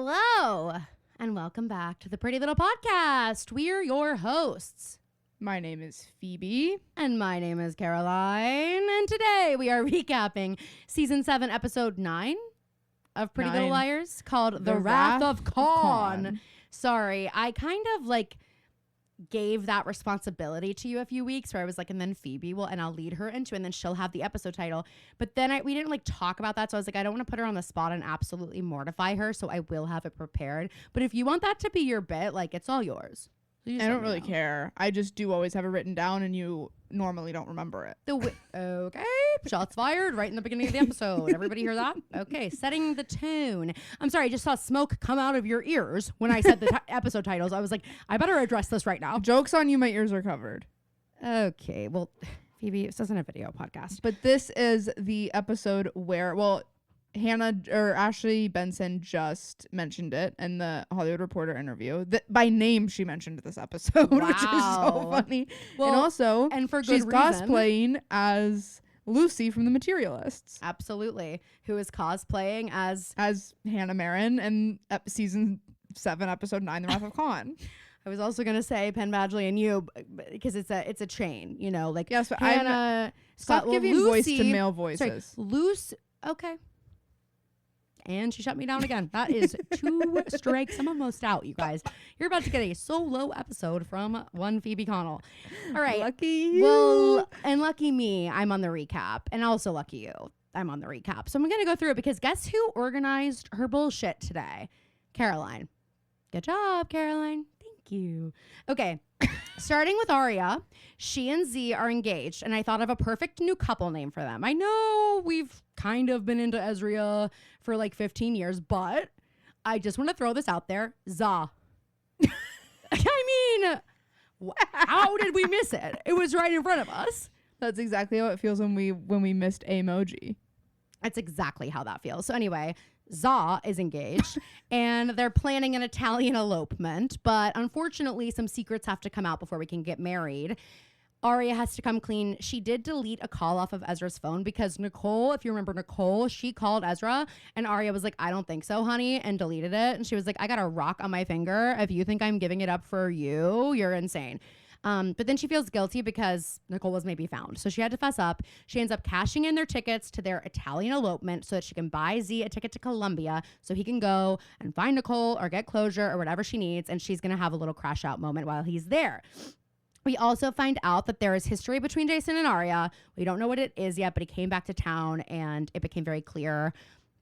Hello, and welcome back to the Pretty Little Podcast. We're your hosts. My name is Phoebe. And my name is Caroline. And today we are recapping Season 7, Episode 9 of Pretty Little Liars, called The Wrath of Kahn. Sorry, I kind of gave that responsibility to you a few weeks where I was like, and then Phoebe will, and I'll lead her into, and then she'll have the episode title. But then we didn't talk about that. So I was like, I don't want to put her on the spot and absolutely mortify her. So I will have it prepared. But if you want that to be your bit, it's all yours. So I don't really care. I just do always have it written down, and you normally don't remember it. Okay. Shots fired right in the beginning of the episode. Everybody hear that? Okay. Setting the tone. I'm sorry. I just saw smoke come out of your ears when I said the episode titles. I was like, I better address this right now. Joke's on you. My ears are covered. Okay. Well, Phoebe, this isn't a video podcast. But this is the episode where, Hannah or Ashley Benson just mentioned it in the Hollywood Reporter interview. By name, she mentioned this episode, which is so funny. Well, and also, for she's good reason. cosplaying as Lucy from The Materialists. Absolutely. Who is cosplaying as Hannah Marin in Season 7, Episode 9, The Wrath of Kahn. I was also gonna say Penn Badgley and you, because it's a chain, Yes, but Hannah. Stop giving Lucy, voice to male voices. Sorry, Lucy. Okay. And she shut me down again. That is 2 strikes. I'm almost out, you guys. You're about to get a solo episode from one Phoebe Connell. All right. Lucky you. Well, and lucky me, I'm on the recap. And also lucky you, I'm on the recap. So I'm going to go through it because guess who organized her bullshit today? Caroline. Good job, Caroline. Thank you. Okay. Starting with Aria, she and Z are engaged, and I thought of a perfect new couple name for them. I know we've kind of been into Ezria for 15 years, but I just want to throw this out there. Za. I mean, how did we miss it? It was right in front of us. That's exactly how it feels when we missed emoji. That's exactly how that feels. So anyway, Za is engaged and they're planning an Italian elopement, but unfortunately some secrets have to come out before we can get married. Aria has to come clean. She did delete a call off of Ezra's phone because Nicole, if you remember Nicole, she called Ezra and Aria was like, I don't think so, honey, and deleted it. And she was like, I got a rock on my finger. If you think I'm giving it up for you, you're insane. But then she feels guilty because Nicole was maybe found. So she had to fess up. She ends up cashing in their tickets to their Italian elopement so that she can buy Z a ticket to Colombia so he can go and find Nicole or get closure or whatever she needs. And she's going to have a little crash out moment while he's there. We also find out that there is history between Jason and Aria. We don't know what it is yet, but he came back to town and it became very clear.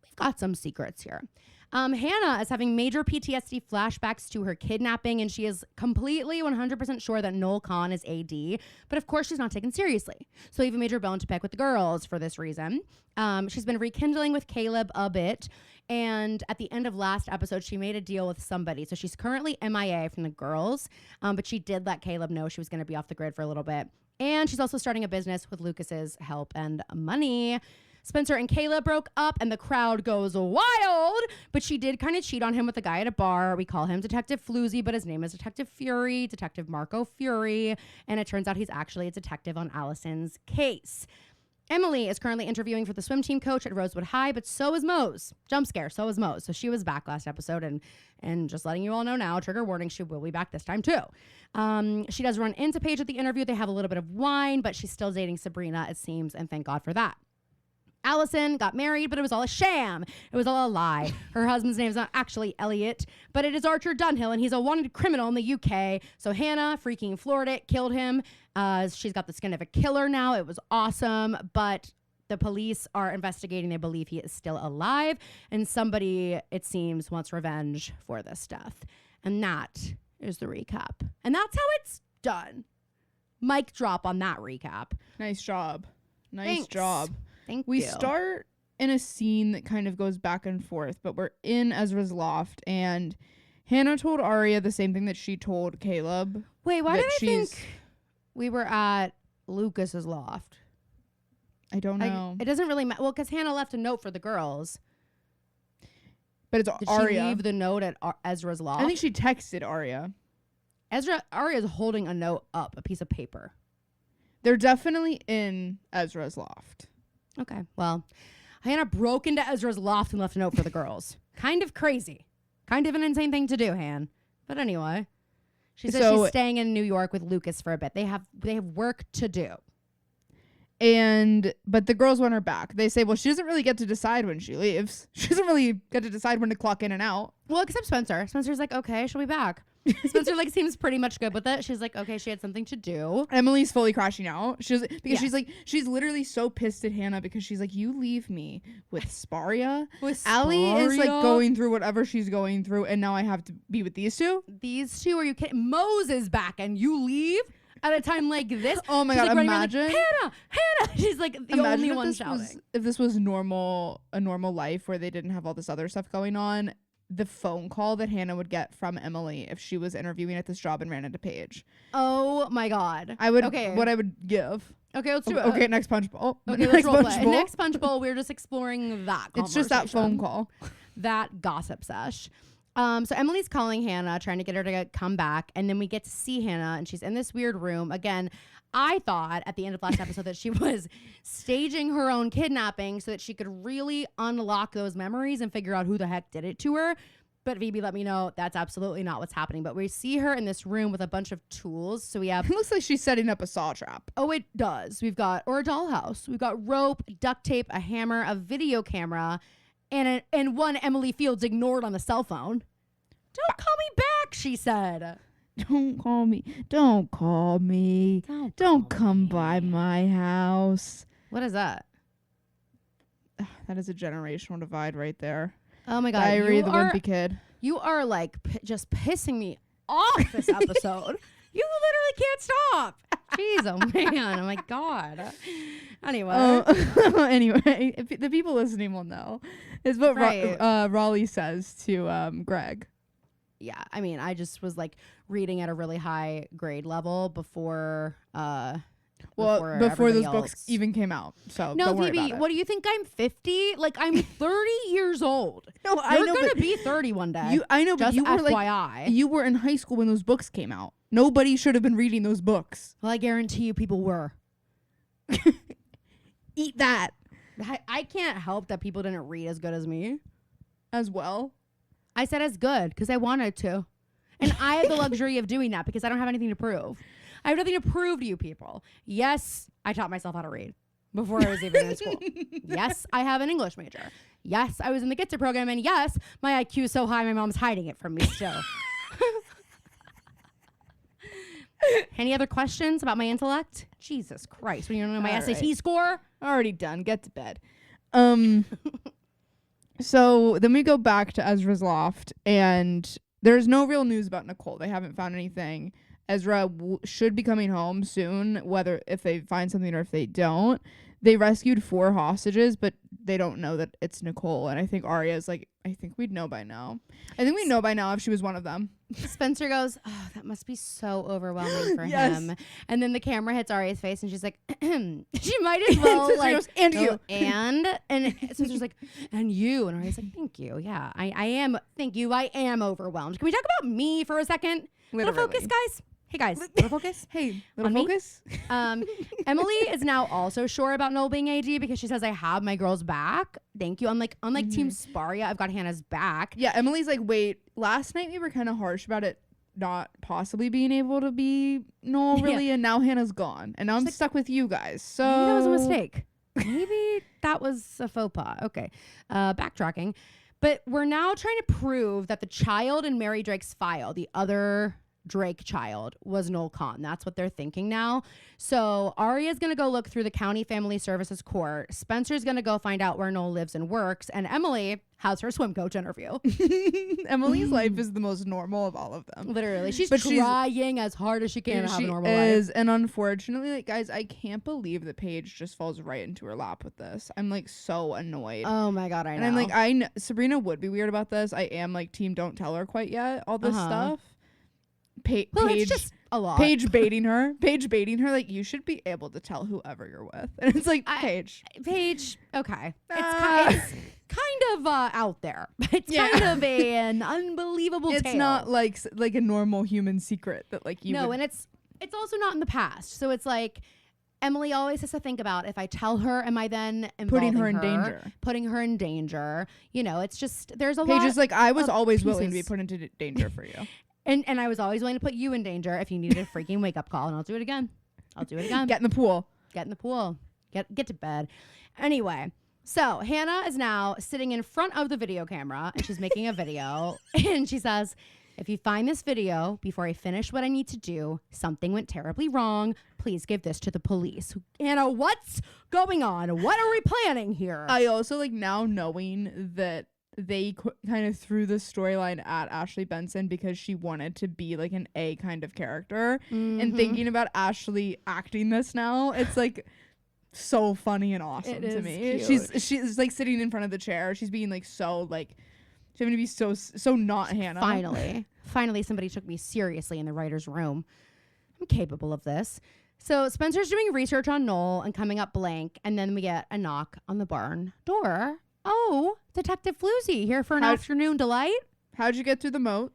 We've got some secrets here. Hannah is having major PTSD flashbacks to her kidnapping, and she is completely 100% sure that Noel Kahn is AD, but of course she's not taken seriously. So we have a major bone to pick with the girls for this reason. She's been rekindling with Caleb a bit, and at the end of last episode, she made a deal with somebody. So she's currently MIA from the girls, but she did let Caleb know she was going to be off the grid for a little bit. And she's also starting a business with Lucas's help and money. Spencer and Kayla broke up and the crowd goes wild, but she did kind of cheat on him with a guy at a bar. We call him Detective Floozy, but his name is Detective Fury, Detective Marco Fury, and it turns out he's actually a detective on Allison's case. Emily is currently interviewing for the swim team coach at Rosewood High, but so is Mose. Jump scare, so is Mose. So she was back last episode, and just letting you all know now, trigger warning, she will be back this time too. She does run into Paige at the interview. They have a little bit of wine, but she's still dating Sabrina, it seems, and thank God for that. Allison got married, but it was all a sham. It was all a lie. Her husband's name is not actually Elliot, but it is Archer Dunhill, and he's a wanted criminal in the UK. So Hannah freaking floored it, killed him. She's got the skin of a killer now. It was awesome, but the police are investigating. They believe he is still alive, and somebody, it seems, wants revenge for this death. And that is the recap. And that's how it's done. Mic drop on that recap. Nice job. Thanks. Job. Thank We you. start in a scene that kind of goes back and forth, but we're in Ezra's loft, and Hannah told Aria the same thing that she told Caleb. Wait, why did I think we were at Lucas's loft? I don't know. It doesn't really matter. Well, because Hannah left a note for the girls. But it's Did Aria. she leave the note at Ezra's loft? I think she texted Aria. Aria is holding a note up, a piece of paper. They're definitely in Ezra's loft. Okay, well, Hannah broke into Ezra's loft and left a note for the girls. Kind of crazy. Kind of an insane thing to do, Han. But anyway, she says So- she's staying in New York with Lucas for a bit. They have work to do. But the girls want her back. They say, well, she doesn't really get to decide when she leaves. She doesn't really get to decide when to clock in and out. Well, except Spencer. Spencer's like, okay, she'll be back. Spencer like seems pretty much good with it. She's like, okay, she had something to do. Emily's fully crashing out. She's literally so pissed at Hannah because she's like, you leave me with Sparia. Allie is like going through whatever she's going through, and now I have to be with these two. These two? Are you kidding? Mose is back, and you leave at a time like this. Oh my She's god! like Imagine like, Hannah. She's like the only one shouting. If this was a normal life where they didn't have all this other stuff going on, the phone call that Hannah would get from Emily if she was interviewing at this job and ran into Paige. Oh my god! I would. Okay. What I would give. Okay, let's do it. Okay, next punch bowl. Okay, let's role play. Next punch bowl. We're just exploring that. It's just that phone call. That gossip sesh. So Emily's calling Hannah, trying to get her to come back, and then we get to see Hannah, and she's in this weird room. Again, I thought at the end of last episode that she was staging her own kidnapping so that she could really unlock those memories and figure out who the heck did it to her. But Phoebe let me know that's absolutely not what's happening. But we see her in this room with a bunch of tools. So we have... It looks like she's setting up a saw trap. Oh, it does. We've got... Or a dollhouse. We've got rope, duct tape, a hammer, a video camera, and one Emily Fields ignored on the cell phone. Don't call me back, she said. Don't call me. Don't call me. Don't come by my house. What is that? That is a generational divide right there. Oh my god. Diary of the Wimpy Kid. You are like just pissing me off this episode. You literally can't stop. Jeez, oh man. Oh my god. Anyway. Anyway, if the people listening will know. Is what Raleigh says to Greg. Yeah, I mean, I just was like reading at a really high grade level before those books even came out. So no, don't worry Phoebe, about it. what do you think? I'm 50? Like I'm 30 years old. No, I know. You're gonna be 30 one day. I know, but just you were FYI. you were in high school when those books came out. Nobody should have been reading those books. Well, I guarantee you, people were. Eat that. I can't help that people didn't read as good as me. As well. I said as good because I wanted to. And I have the luxury of doing that because I don't have anything to prove. I have nothing to prove to you people. Yes, I taught myself how to read before I was even in school. Yes, I have an English major. Yes, I was in the Gitzer program. And yes, my IQ is so high, my mom's hiding it from me still. Any other questions about my intellect? Jesus Christ. When you don't know my SAT score? Already done. Get to bed. So then we go back to Ezra's loft, and there's no real news about Nicole. They haven't found anything. Ezra should be coming home soon, whether if they find something or if they don't. They rescued 4 hostages, but they don't know that it's Nicole. And I think Arya's like, I think we'd know by now. I think we'd know by now if she was one of them. Spencer goes, oh, that must be so overwhelming for him. And then the camera hits Arya's face, and she's like, she might as well like, goes, and you. And Spencer's like, and you. And Arya's like, thank you. Yeah, I am. Thank you. I am overwhelmed. Can we talk about me for a second? Literally. Little focus, guys. Hey guys, little focus. Hey, little on focus. Emily is now also sure about Noel being AD because she says, I have my girl's back. Thank you. Unlike Team Sparia, I've got Hannah's back. Yeah, Emily's like, wait, last night we were kind of harsh about it not possibly being able to be Noel really, and now Hannah's gone. And now I'm stuck with you guys. So maybe that was a mistake. Maybe that was a faux pas. Okay. Backtracking. But we're now trying to prove that the child in Mary Drake's file, the other Drake child, was Noel Kahn. That's what they're thinking now. So Arya's going to go look through the county family services court. Spencer's going to go find out where Noel lives and works. And Emily has her swim coach interview. Emily's life is the most normal of all of them. Literally. She's trying as hard as she can to have a normal life. And unfortunately, like, guys, I can't believe that Paige just falls right into her lap with this. I'm like so annoyed. Oh my God, I know. And I'm like, Sabrina would be weird about this. I am like team don't tell her quite yet. All this stuff. Paige, it's just a lot. Paige baiting her, like, you should be able to tell whoever you're with. And it's like, Paige, okay. It's kind of out there. It's kind of an unbelievable tale. It's not like a normal human secret that like you and it's also not in the past. So it's like Emily always has to think about, if I tell her, am I then Putting her in Putting her in danger. You know, it's just, there's a Paige lot. is like, I was always pieces. willing to be put into danger for you. And I was always willing to put you in danger if you needed a freaking wake up call. And I'll do it again. Get in the pool. Get in the pool. Get to bed. Anyway, so Hannah is now sitting in front of the video camera and she's making a video. And she says, if you find this video before I finish what I need to do, something went terribly wrong. Please give this to the police. Hannah, what's going on? What are we planning here? I also like now knowing that they kind of threw the storyline at Ashley Benson because she wanted to be like an A kind of character. And thinking about Ashley acting this now, it's like so funny and awesome to me. Cute. She's like sitting in front of the chair. She's being like so like, she's going to be so not Hannah. Finally somebody took me seriously in the writer's room. I'm capable of this. So Spencer's doing research on Noel and coming up blank. And then we get a knock on the barn door. Oh, Detective Floozy here for an afternoon delight. How'd you get through the moat?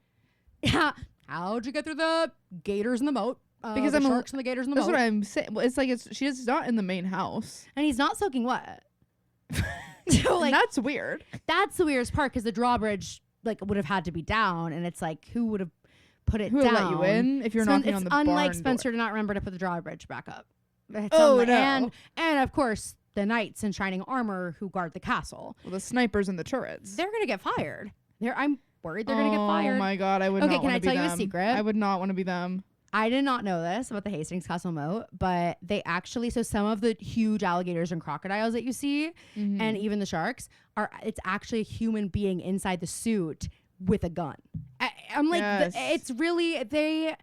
Yeah. How'd you get through the gators in the moat? Because the sharks and the gators in the moat. That's what I'm saying. Well, it's like she's not in the main house. And he's not soaking wet. So like that's weird. That's the weirdest part because the drawbridge like would have had to be down, and it's like who would have put it down? Who let you in if you're knocking on the barn door? It's unlike Spencer to not remember to put the drawbridge back up. No. And of course the knights in shining armor who guard the castle. Well, the snipers and the turrets. They're gonna get fired. I'm worried they're gonna get fired. Oh my god, I would not want to be them. Okay, can I tell you a secret? I would not want to be them. I did not know this about the Hastings Castle moat, but they actually, so some of the huge alligators and crocodiles that you see, and even the sharks, it's actually a human being inside the suit with a gun. I'm like, it's really, they're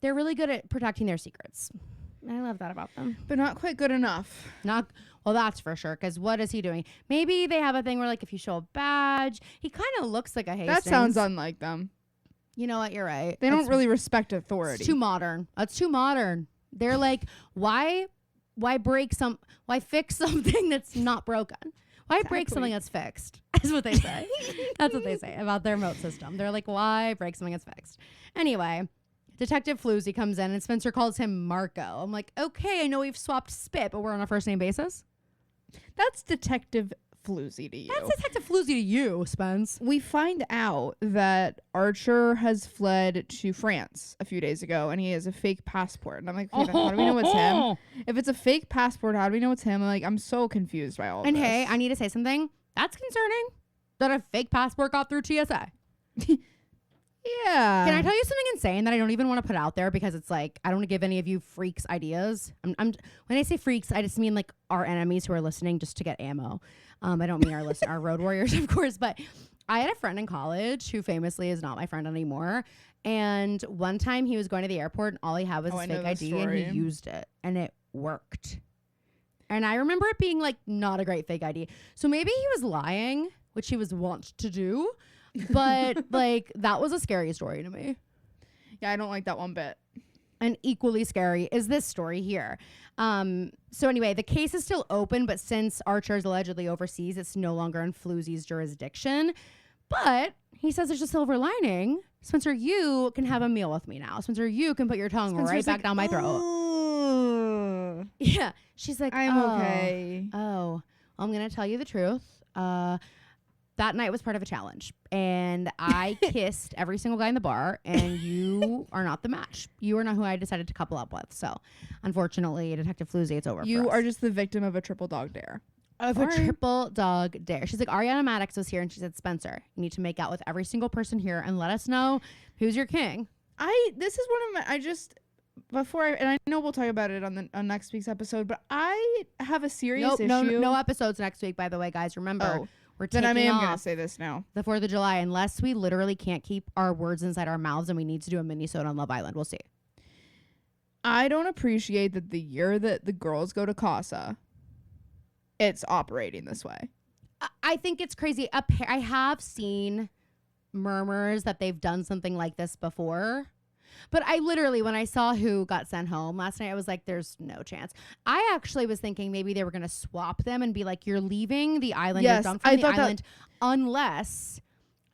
really good at protecting their secrets. I love that about them. But not quite good enough. Well, that's for sure, because what is he doing? Maybe they have a thing where, like, if you show a badge, he kind of looks like a Hastings. That sounds unlike them. You know what? You're right. They don't really respect authority. It's too modern. That's too modern. They're like, why fix something that's not broken? Why break something that's fixed? That's what they say. That's what they say about their moat system. They're like, why break something that's fixed? Anyway, Detective Floozy comes in and Spencer calls him Marco. I'm like, okay, I know we've swapped spit, but we're on a first name basis. That's Detective Floozy to you. That's Detective Floozy to you, Spence. We find out that Archer has fled to France a few days ago and he has a fake passport. And I'm like, okay, how do we know it's him? If it's a fake passport, how do we know it's him? I'm so confused by all of this. And hey, I need to say something. That's concerning that a fake passport got through TSA. Yeah. Can I tell you something insane that I don't even want to put out there because it's like I don't want to give any of you freaks ideas. When I say freaks, I just mean like our enemies who are listening just to get ammo. I don't mean our road warriors, of course. But I had a friend in college who famously is not my friend anymore. And one time he was going to the airport and all he had was his fake ID and he used it and it worked. And I remember it being like not a great fake ID. So maybe he was lying, which he was wont to do. But like that was a scary story to me. Yeah, I don't like that one bit. And equally scary is this story here. So anyway, the case is still open, but since Archer is allegedly overseas, it's no longer in Floozy's jurisdiction. But he says there's a silver lining. Spencer, you can have a meal with me now. Spencer, you can put your tongue right back down my throat. Yeah. She's like, I'm okay. Oh, I'm going to tell you the truth. That night was part of a challenge and I kissed every single guy in the bar and you are not the match. You are not who I decided to couple up with. So unfortunately, Detective Floozy, it's over. You are just the victim of a triple dog dare. Triple dog dare. She's like, Ariana Maddox was here and she said, Spencer, you need to make out with every single person here and let us know who's your king. This is one of my, and I know we'll talk about it on next week's episode, but I have a serious issue. No episodes next week, by the way, guys. Remember. We're taking then I am going to say this now. The 4th of July, unless we literally can't keep our words inside our mouths and we need to do a mini-sode on Love Island. We'll see. I don't appreciate that the year that the girls go to Casa, it's operating this way. I think it's crazy. I have seen murmurs that they've done something like this before. But I literally, when I saw who got sent home last night, I was like, there's no chance. I actually was thinking maybe they were going to swap them and be like, you're leaving the island. Yes, you're done from the island unless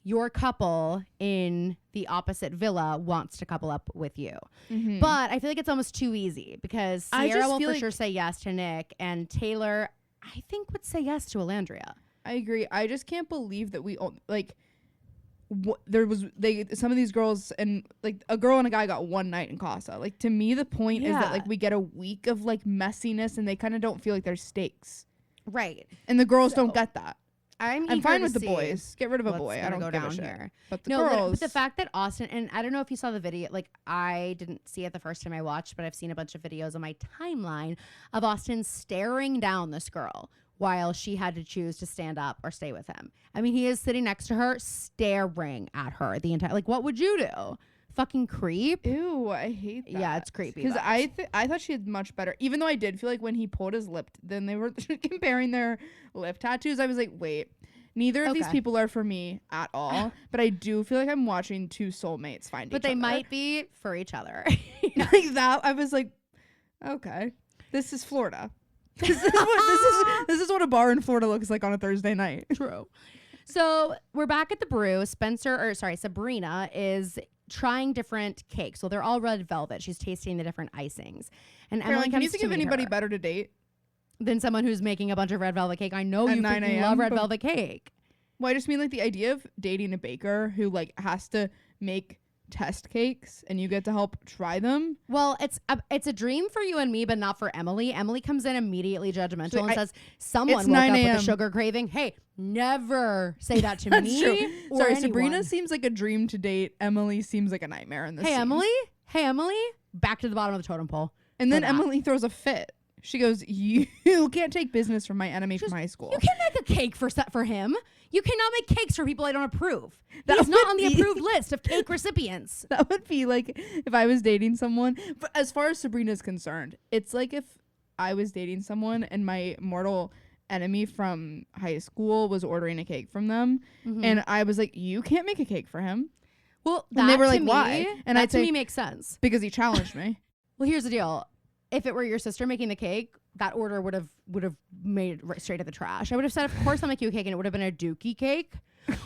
your couple in the opposite villa wants to couple up with you. Mm-hmm. But I feel like it's almost too easy because I Sierra just will feel for like- sure say yes to Nick, and Taylor, I think, would say yes to Alandria. I agree. I just can't believe that we like. Some of these girls and like a girl and a guy got one night in Casa. Like to me, the point is that like we get a week of like messiness, and they kind of don't feel like there's stakes. Right. And the girls don't get that. I'm fine to with the see boys. Get rid of a what's boy. I gonna don't go give down a shit. here. But the No, girls. but the fact that Austin, and I don't know if you saw the video, like I didn't see it the first time I watched, but I've seen a bunch of videos on my timeline of Austin staring down this girl while she had to choose to stand up or stay with him. I mean, he is sitting next to her, staring at her the entire, like, what would you do? Fucking creep. Ew, I hate that. Yeah, it's creepy. Because I thought she had much better. Even though I did feel like when he pulled his lip, then they were comparing their lip tattoos. I was like, wait, neither of these people are for me at all. But I do feel like I'm watching two soulmates find each other. But they might be for each other. Like that. I was like, okay, this is Florida. This is what a bar in Florida looks like on a Thursday night. True. So we're back at the brew. Sabrina is trying different cakes. So they're all red velvet. She's tasting the different icings. And Emily Caroline, can you comes think to of meet anybody her better to date? than someone who's making a bunch of red velvet cake. I know At you 9 freaking a.m., love red but- velvet cake. Well, I just mean like the idea of dating a baker who like has to make test cakes and you get to help try them. Well, it's a dream for you and me, but not for Emily. Emily comes in immediately judgmental So and says, someone it's woke 9 up with a.m. a sugar craving. Hey, never say that to That's me true. or Sorry, anyone. Sabrina seems like a dream to date. Emily seems like a nightmare in this Hey, scene. Emily, back to the bottom of the totem pole. And then that. Emily throws a fit. She goes, you can't take business from my enemy from high school. You can't make a cake for him. You cannot make cakes for people I don't approve. That He's not would on the be- approved list of cake recipients. That would be like if I was dating someone. But as far as Sabrina's concerned, it's like if I was dating someone and my mortal enemy from high school was ordering a cake from them. Mm-hmm. And I was like, you can't make a cake for him. Well, And they were to like, me, why? And that I'd to say, me makes sense. because he challenged me. Well, here's the deal. If it were your sister making the cake, that order would have made it straight to the trash. I would have said, of course I'll make you a cake, and it would have been a dookie cake,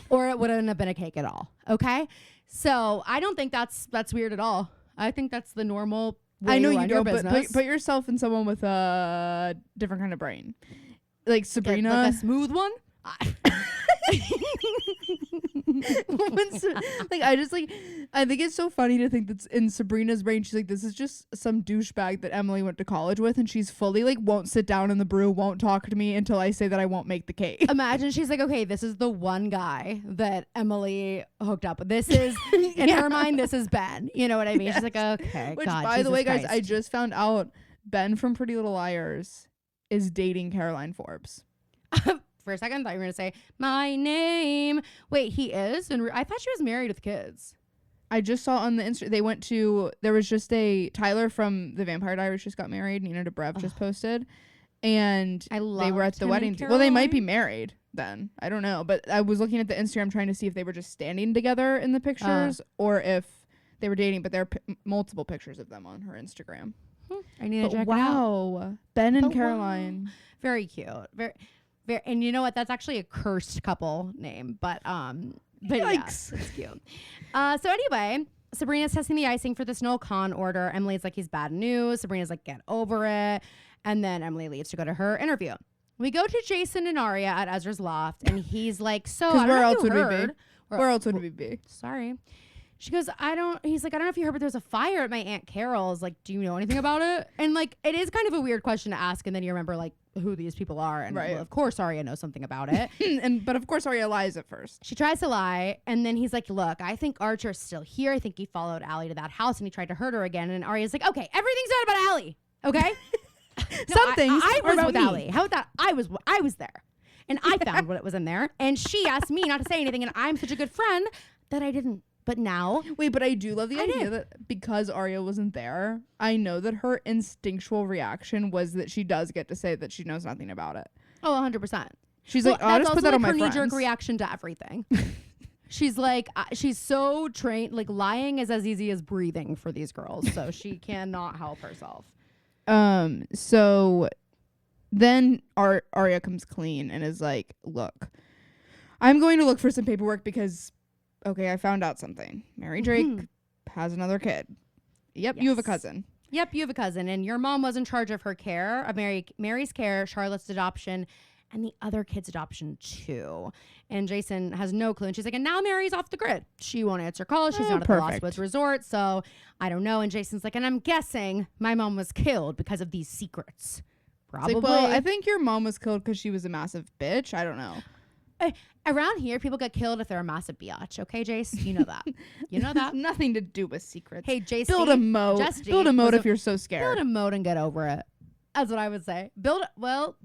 or it wouldn't have been a cake at all. Okay? So I don't think that's weird at all. I think that's the normal way I know to you run your don't, but business. put yourself in someone with a different kind of brain. Like Sabrina. Like a smooth one? I think it's so funny to think that's in Sabrina's brain. She's like, this is just some douchebag that Emily went to college with, and she's fully like won't sit down in the brew, won't talk to me until I say that I won't make the cake. Imagine she's like, okay, this is the one guy that Emily hooked up with. This is, in her mind, this is Ben. You know what I mean? She's like, okay, Which, God, by the Jesus way, guys, Christ. I just found out Ben from Pretty Little Liars is dating Caroline Forbes. For a second, I thought you were going to say, my name. Wait, he is? And I thought she was married with kids. I just saw on the Insta they went to there was just a Tyler from the Vampire Diaries just got married. Nina Dobrev just posted, and I they were at loved the him wedding. and Well, they might be Caroline. married then. I don't know, but I was looking at the Instagram trying to see if they were just standing together in the pictures or if they were dating. But there are multiple pictures of them on her Instagram. I need to But check it out. wow, Ben and But wow. Caroline. Very cute. Very, and you know what? That's actually a cursed couple name, but Yikes. yeah, it's cute. So anyway, Sabrina's testing the icing for this Noel Kahn order. Emily's like, he's bad news. Sabrina's like, get over it. And then Emily leaves to go to her interview. We go to Jason and Arya at Ezra's loft, and he's like, so I don't where know if else you would we be? heard. Where else would we be? Sorry. She goes, he's like, I don't know if you heard, but there was a fire at my Aunt Carol's. Like, do you know anything about it? And like, it is kind of a weird question to ask. And then you remember like who these people are. And Right. well, of course, Arya knows something about it. But of course Arya lies at first. She tries to lie. And then he's like, look, I think Archer's still here. I think he followed Allie to that house and he tried to hurt her again. And Arya's like, okay, everything's not about Allie. Okay. Some things I are was about with me. Allie. How about that? I was there. And I found what was in there. And she asked me not to say anything. And I'm such a good friend that I didn't. But now, Wait, but I do love the I idea did. that because Arya wasn't there, I know that her instinctual reaction was that she does get to say that she knows nothing about it. oh, 100%. She's Well, like, I'll that's just put also that on like my her knee-jerk friends. reaction to everything. She's like, she's so trained. Like lying is as easy as breathing for these girls, so she cannot help herself. So then Arya comes clean and is like, look, I'm going to look for some paperwork because okay, I found out something. Mary Drake has another kid. Yep, you have a cousin. Yep, you have a cousin, and your mom was in charge of her care, of Mary's care, Charlotte's adoption, and the other kid's adoption too. And Jason has no clue. And she's like, and now Mary's off the grid. She won't answer calls. She's not at the Lost Woods Resort. So I don't know. And Jason's like, and I'm guessing my mom was killed because of these secrets. Probably. Like, well, I think your mom was killed because she was a massive bitch. I don't know. Around here, people get killed if they're a massive biatch. Okay, Jace? You know that. You know that. Nothing to do with secrets. Hey, Jace. Build a moat. Build a moat if you're so scared. Build a moat and get over it. That's what I would say. Build a moat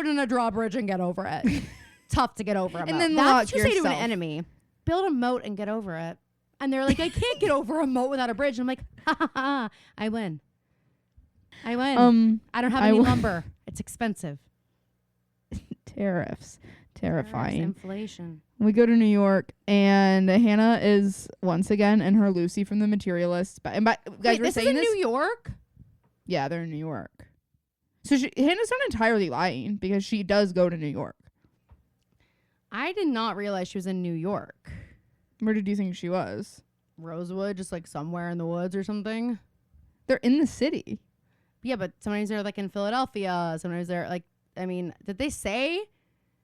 and a drawbridge and get over it. Tough to get over a moat. And then that's what you say to an enemy. Build a moat and get over it. And they're like, I can't get over a moat without a bridge. And I'm like, ha ha ha, I win. I win. I don't have any lumber. It's expensive. Terrifying. Tariffs, inflation. We go to New York, and Hannah is once again in her Lucy from the Materialists. Guys, wait, this is in New York? Yeah, they're in New York. So Hannah's not entirely lying because she does go to New York. I did not realize she was in New York. Where did you think she was? Rosewood, just like somewhere in the woods or something. They're in the city. Yeah, but sometimes they're like in Philadelphia. Sometimes they're like, I mean, did they say?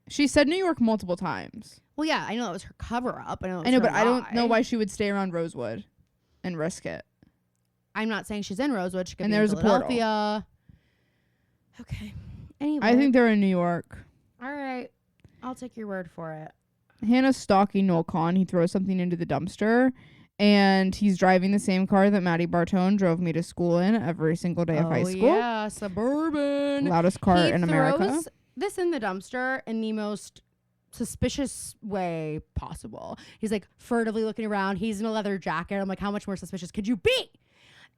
She said New York multiple times. Well, yeah, I know that was her cover up. I know, but I don't know why she would stay around Rosewood and risk it. I'm not saying she's in Rosewood. She could be there's in Philadelphia. Okay. Anyway. I think they're in New York. All right. I'll take your word for it. Hannah's stalking Noel Kahn. He throws something into the dumpster, and he's driving the same car that Maddie Bartone drove me to school in every single day of high school. Yeah, suburban. Loudest car in America. This in the dumpster in the most suspicious way possible. He's like furtively looking around. He's in a leather jacket. I'm like, how much more suspicious could you be?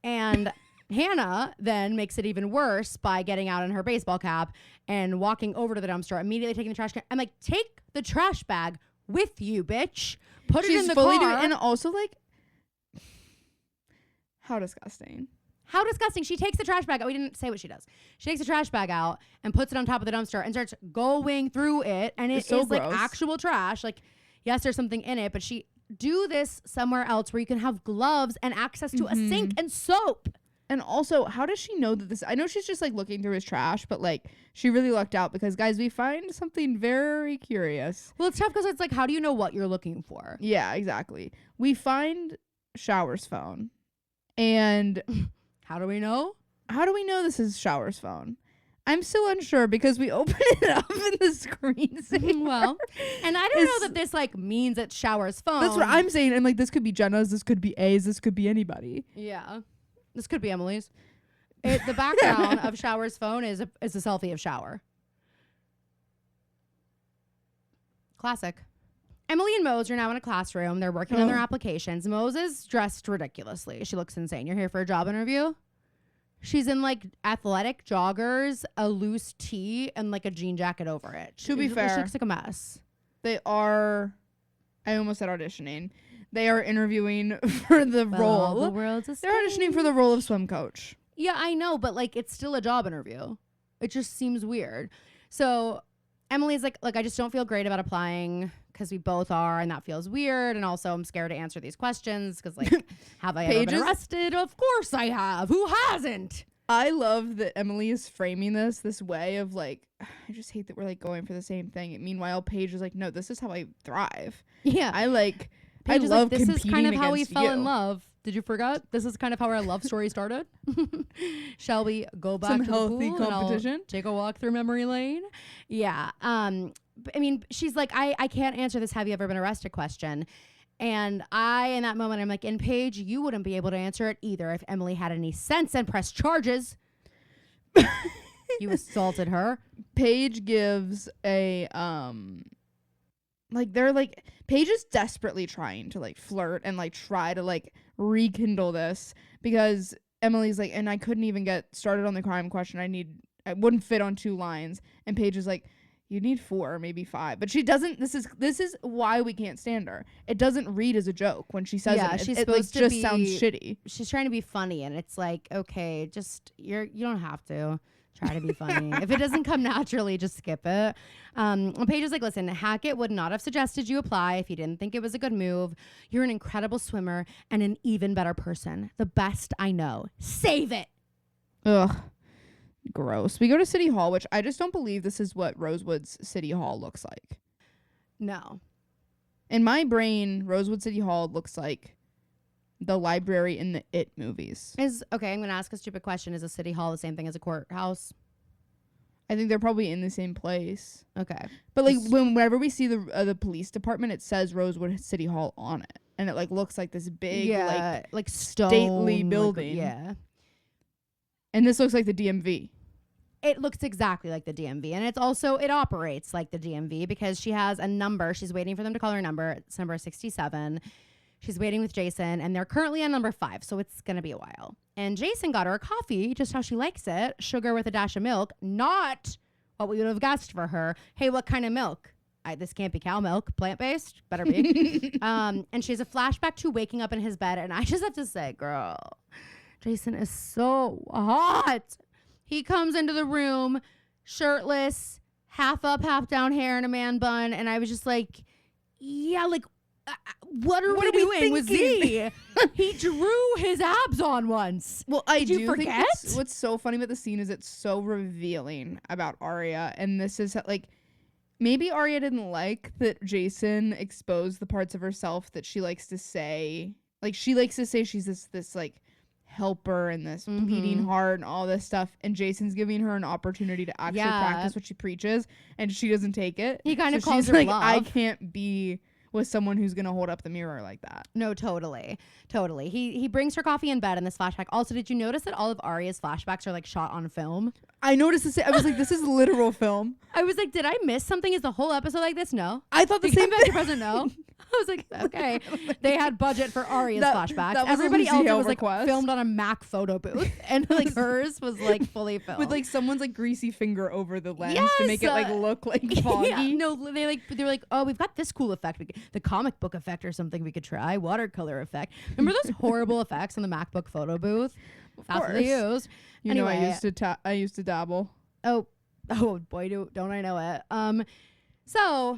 And Hannah then makes it even worse by getting out in her baseball cap and walking over to the dumpster, immediately taking the trash can. I'm like, take the trash bag with you, bitch. Put it in the car. And also, like, how disgusting. How disgusting. She takes the trash bag out. We didn't say what she does. She takes the trash bag out and puts it on top of the dumpster and starts going through it. And it's so like actual trash. Like, yes, there's something in it, but she do this somewhere else where you can have gloves and access to a sink and soap. And also, how does she know that this? I know she's just like looking through his trash, but like she really lucked out because, guys, we find something very curious. Well, it's tough because it's like, how do you know what you're looking for? Yeah, exactly. We find Shower's phone. And how do we know? How do we know this is Shower's phone? I'm still unsure because we open it up in the screensaver. Well, and I don't know that this like means it's Shower's phone. That's what I'm saying. And like, this could be Jenna's, this could be A's, this could be anybody. Yeah. This could be Emily's. The background of Shower's phone is a selfie of Shower. Classic. Emily and Mose are now in a classroom. They're working on their applications. Mose is dressed ridiculously. She looks insane. You're here for a job interview? She's in like athletic joggers, a loose tee, and like a jean jacket over it. To be fair, she looks like a mess. They are, I almost said auditioning. They are interviewing for the role. The world's a They're auditioning for the role of swim coach. Yeah, I know, but like it's still a job interview. It just seems weird. So Emily's like, look, I just don't feel great about applying because we both are, and that feels weird. And also, I'm scared to answer these questions because, like, have I ever been arrested? Of course I have. Who hasn't? I love that Emily is framing this way of like, I just hate that we're like going for the same thing. And meanwhile, Paige is like, no, this is how I thrive. Yeah, I love this is kind of how we fell you. in love. Did you forget? This is kind of how our love story started. Shall we go back Some to healthy the pool competition? And I'll take a walk through memory lane. Yeah. I mean, she's like, I can't answer this have you ever been arrested question. And in that moment, I'm like, and Paige, you wouldn't be able to answer it either if Emily had any sense and pressed charges. You assaulted her. Paige gives a like they're like Paige is desperately trying to like flirt and like try to like rekindle this because Emily's like, and I couldn't even get started on the crime question. I wouldn't fit on 2 lines. And Paige is like, you need 4, maybe 5. But she doesn't. This is why we can't stand her. It doesn't read as a joke when she says it. She's it supposed like, to just sounds shitty. She's trying to be funny, and it's like, okay, just you don't have to. Try to be funny. If it doesn't come naturally, just skip it. Paige is like, listen, Hackett would not have suggested you apply if he didn't think it was a good move. You're an incredible swimmer and an even better person. The best I know. Save it. Ugh. Gross. We go to City Hall, which I just don't believe this is what Rosewood's City Hall looks like. No. In my brain, Rosewood City Hall looks like the library in the It movies. Okay, I'm going to ask a stupid question. Is a City Hall the same thing as a courthouse? I think they're probably in the same place. Okay. But like whenever we see the police department, it says Rosewood City Hall on it. And it like looks like this big like stone, stately building. Yeah. And this looks like the DMV. It looks exactly like the DMV. And it operates like the DMV because she has a number. She's waiting for them to call her number. It's number 67. She's waiting with Jason, and they're currently on number 5, so it's going to be a while. And Jason got her a coffee, just how she likes it, sugar with a dash of milk, not what we would have guessed for her. Hey, what kind of milk? This can't be cow milk, plant-based, better be. And she has a flashback to waking up in his bed, and I just have to say, girl, Jason is so hot. He comes into the room, shirtless, half up, half down hair in a man bun, and I was just like, yeah, like, what are we doing with Z? He drew his abs on once. Well, I Did you do forget? think what's so funny about the scene is it's so revealing about Arya, and this is like maybe Arya didn't like that Jason exposed the parts of herself that she likes to say. Like she likes to say she's this like helper and this bleeding heart and all this stuff, and Jason's giving her an opportunity to actually practice what she preaches, and she doesn't take it. He kind of calls she's her like, bluff. I can't be with someone who's gonna hold up the mirror like that. No, totally. He brings her coffee in bed in this flashback. Also, did you notice that all of Arya's flashbacks are like shot on film? I noticed this. I was like, this is literal film. I was like, did I miss something? Is the whole episode like this? No. I thought the Back same to thing. present. No. I was like, okay. They had budget for Arya's flashbacks. that was a Everybody Lucy else Hale was like request. filmed on a Mac photo booth, and like hers was like fully filmed With like someone's like greasy finger over the lens to Yes, make it like look like foggy. Yeah, no, they're like, oh, we've got this cool effect, the comic book effect or something we could try, watercolor effect. Remember those horrible effects on the MacBook photo booth? That's what they used. You know, I used to dabble. Oh boy, don't I know it. So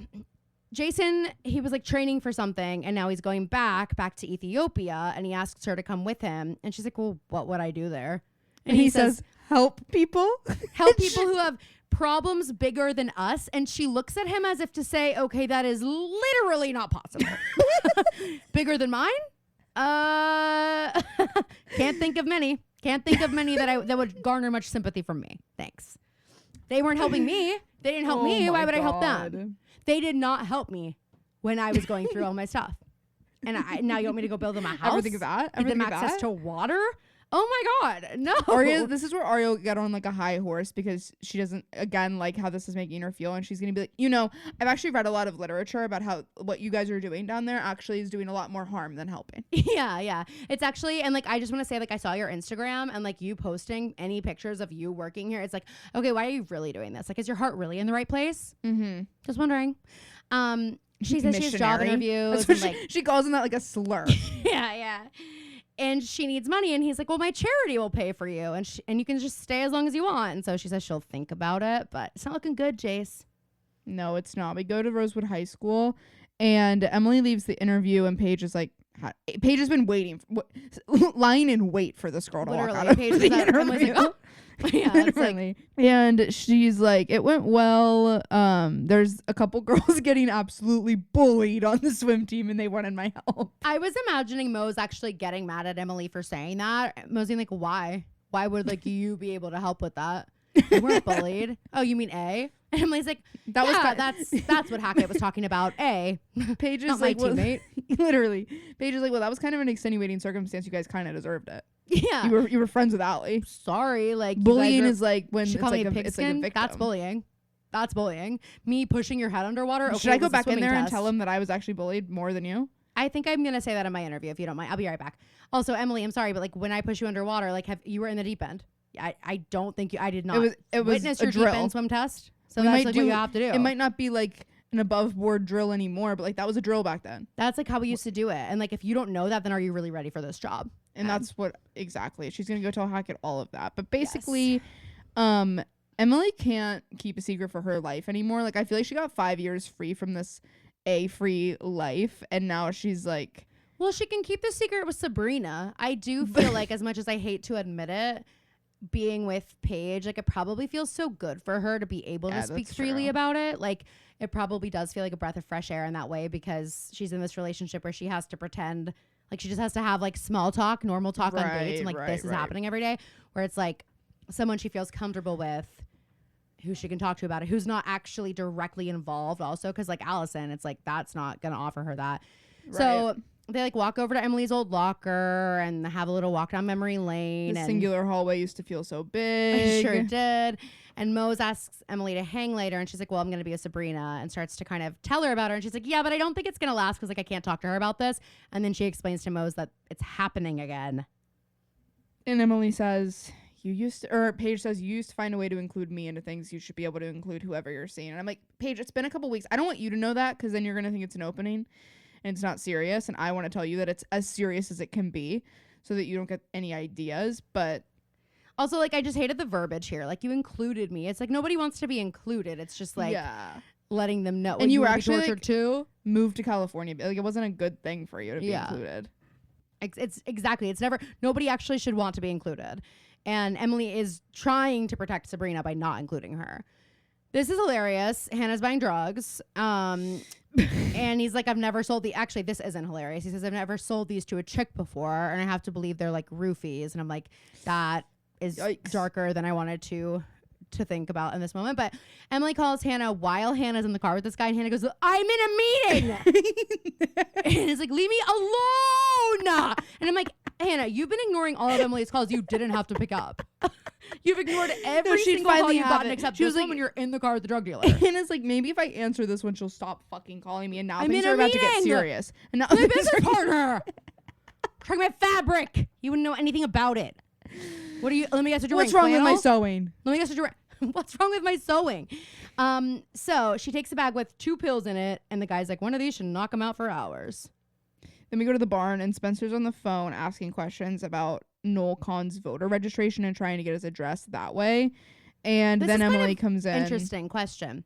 Jason, he was like training for something, and now he's going back to Ethiopia, and he asks her to come with him, and she's like, well, what would I do there? And he says, help people. Help people who have problems bigger than us. And she looks at him as if to say, okay, that is literally not possible. Bigger than mine? Can't think of many that would garner much sympathy from me. Thanks. They weren't helping me. They didn't help me. Why would I help them? They did not help me when I was going through all my stuff. And now you want me to go build them a house? Everything of that? Give them Everything of access that? to water? Oh my God, no. This is where Arya got on like a high horse because she doesn't, again, like how this is making her feel. And she's going to be like, I've actually read a lot of literature about how what you guys are doing down there actually is doing a lot more harm than helping. Yeah. It's actually, and like, I just want to say, like, I saw your Instagram and like you posting any pictures of you working here. It's like, okay, why are you really doing this? Like, is your heart really in the right place? Mm-hmm. Just wondering. She says she has job interviews. That's and, what she calls him that, like a slur. Yeah. And she needs money, and he's like, well, my charity will pay for you, and you can just stay as long as you want. And so she says she'll think about it, but it's not looking good, Jace. No, it's not. We go to Rosewood High School, and Emily leaves the interview, and Paige is like, Paige has been waiting, lying in wait for this girl to walk out of Paige the was interview. like, oh. Yeah, it's like, and she's like, it went well. There's a couple girls getting absolutely bullied on the swim team, and they wanted my help. I was imagining Mo's actually getting mad at Emily for saying that. Mo's being like, why? Why would like you be able to help with that? You weren't bullied. Oh, you mean A? And Emily's like, that's what Hackett was talking about. A. Paige is not like, my teammate. Literally. Paige is like, well, that was kind of an extenuating circumstance. You guys kind of deserved it. Yeah. You were friends with Allie. Sorry, like bullying is like when she it's called like me a it's like a pigskin. victim. That's bullying. Me pushing your head underwater. Okay, Should I go back in there test. and tell him that I was actually bullied more than you? I think I'm gonna say that in my interview if you don't mind. I'll be right back. Also, Emily, I'm sorry, but like when I push you underwater, like you were in the deep end. I don't think I did not. It was witness a your drill. deep end swim test. So We that's might like do- what you have to do. It might not be like an above board drill anymore, but like that was a drill back then. That's like how we used to do it. And like if you don't know that, then are you really ready for this job? And that's what exactly. She's gonna go tell Hackett all of that. But basically, Emily can't keep a secret for her life anymore. Like, I feel like she got 5 years free from this free life, and now she's like, well, she can keep the secret with Sabrina. I do feel like, as much as I hate to admit it, being with Paige, like, it probably feels so good for her to be able to speak freely about it. Like, it probably does feel like a breath of fresh air in that way, because she's in this relationship where she has to pretend, like, she just has to have like small talk, normal talk on dates, and like this is happening every day, where it's like someone she feels comfortable with, who she can talk to about it, who's not actually directly involved also, because like Allison, it's like that's not gonna offer her that. So they like walk over to Emily's old locker and have a little walk down memory lane. The singular hallway used to feel so big. Sure did. And Mose asks Emily to hang later, and she's like, well, I'm going to be with Sabrina, and starts to kind of tell her about her. And she's like, yeah, but I don't think it's going to last, because like I can't talk to her about this. And then she explains to Mose that it's happening again. And Emily says, Paige says, you used to find a way to include me into things. You should be able to include whoever you're seeing. And I'm like, Paige, it's been a couple weeks. I don't want you to know that, because then you're going to think it's an opening and it's not serious. And I want to tell you that it's as serious as it can be, so that you don't get any ideas. But also, like, I just hated the verbiage here. Like, you included me. It's like nobody wants to be included. It's just like letting them know. And you were actually tortured too. Moved to California. Like, it wasn't a good thing for you to be included. It's exactly. It's never. Nobody actually should want to be included. And Emily is trying to protect Sabrina by not including her. This is hilarious. Hannah's buying drugs. And he's like, I've never sold actually, this isn't hilarious. He says, I've never sold these to a chick before, and I have to believe they're like roofies. And I'm like, that is darker than I wanted to think about in this moment. But Emily calls Hannah while Hannah's in the car with this guy, and Hannah goes, I'm in a meeting. And it's like, leave me alone. And I'm like, Hannah, you've been ignoring all of Emily's calls you didn't have to pick up. You've ignored every single call you've gotten except this one when you're in the car with the drug dealer. And it's like, maybe if I answer this one, she'll stop fucking calling me. And now things are about to get serious. And now my business partner. Talking about fabric. You wouldn't know anything about it. Let me guess what you're What's wrong with my sewing? Let me guess what you're What's wrong with my sewing? So she takes a bag with 2 pills in it, and the guy's like, one of these should knock him out for hours. Then we go to the barn, and Spencer's on the phone asking questions about Noel Kahn's voter registration and trying to get his address that way. And then Emily comes in. Interesting question.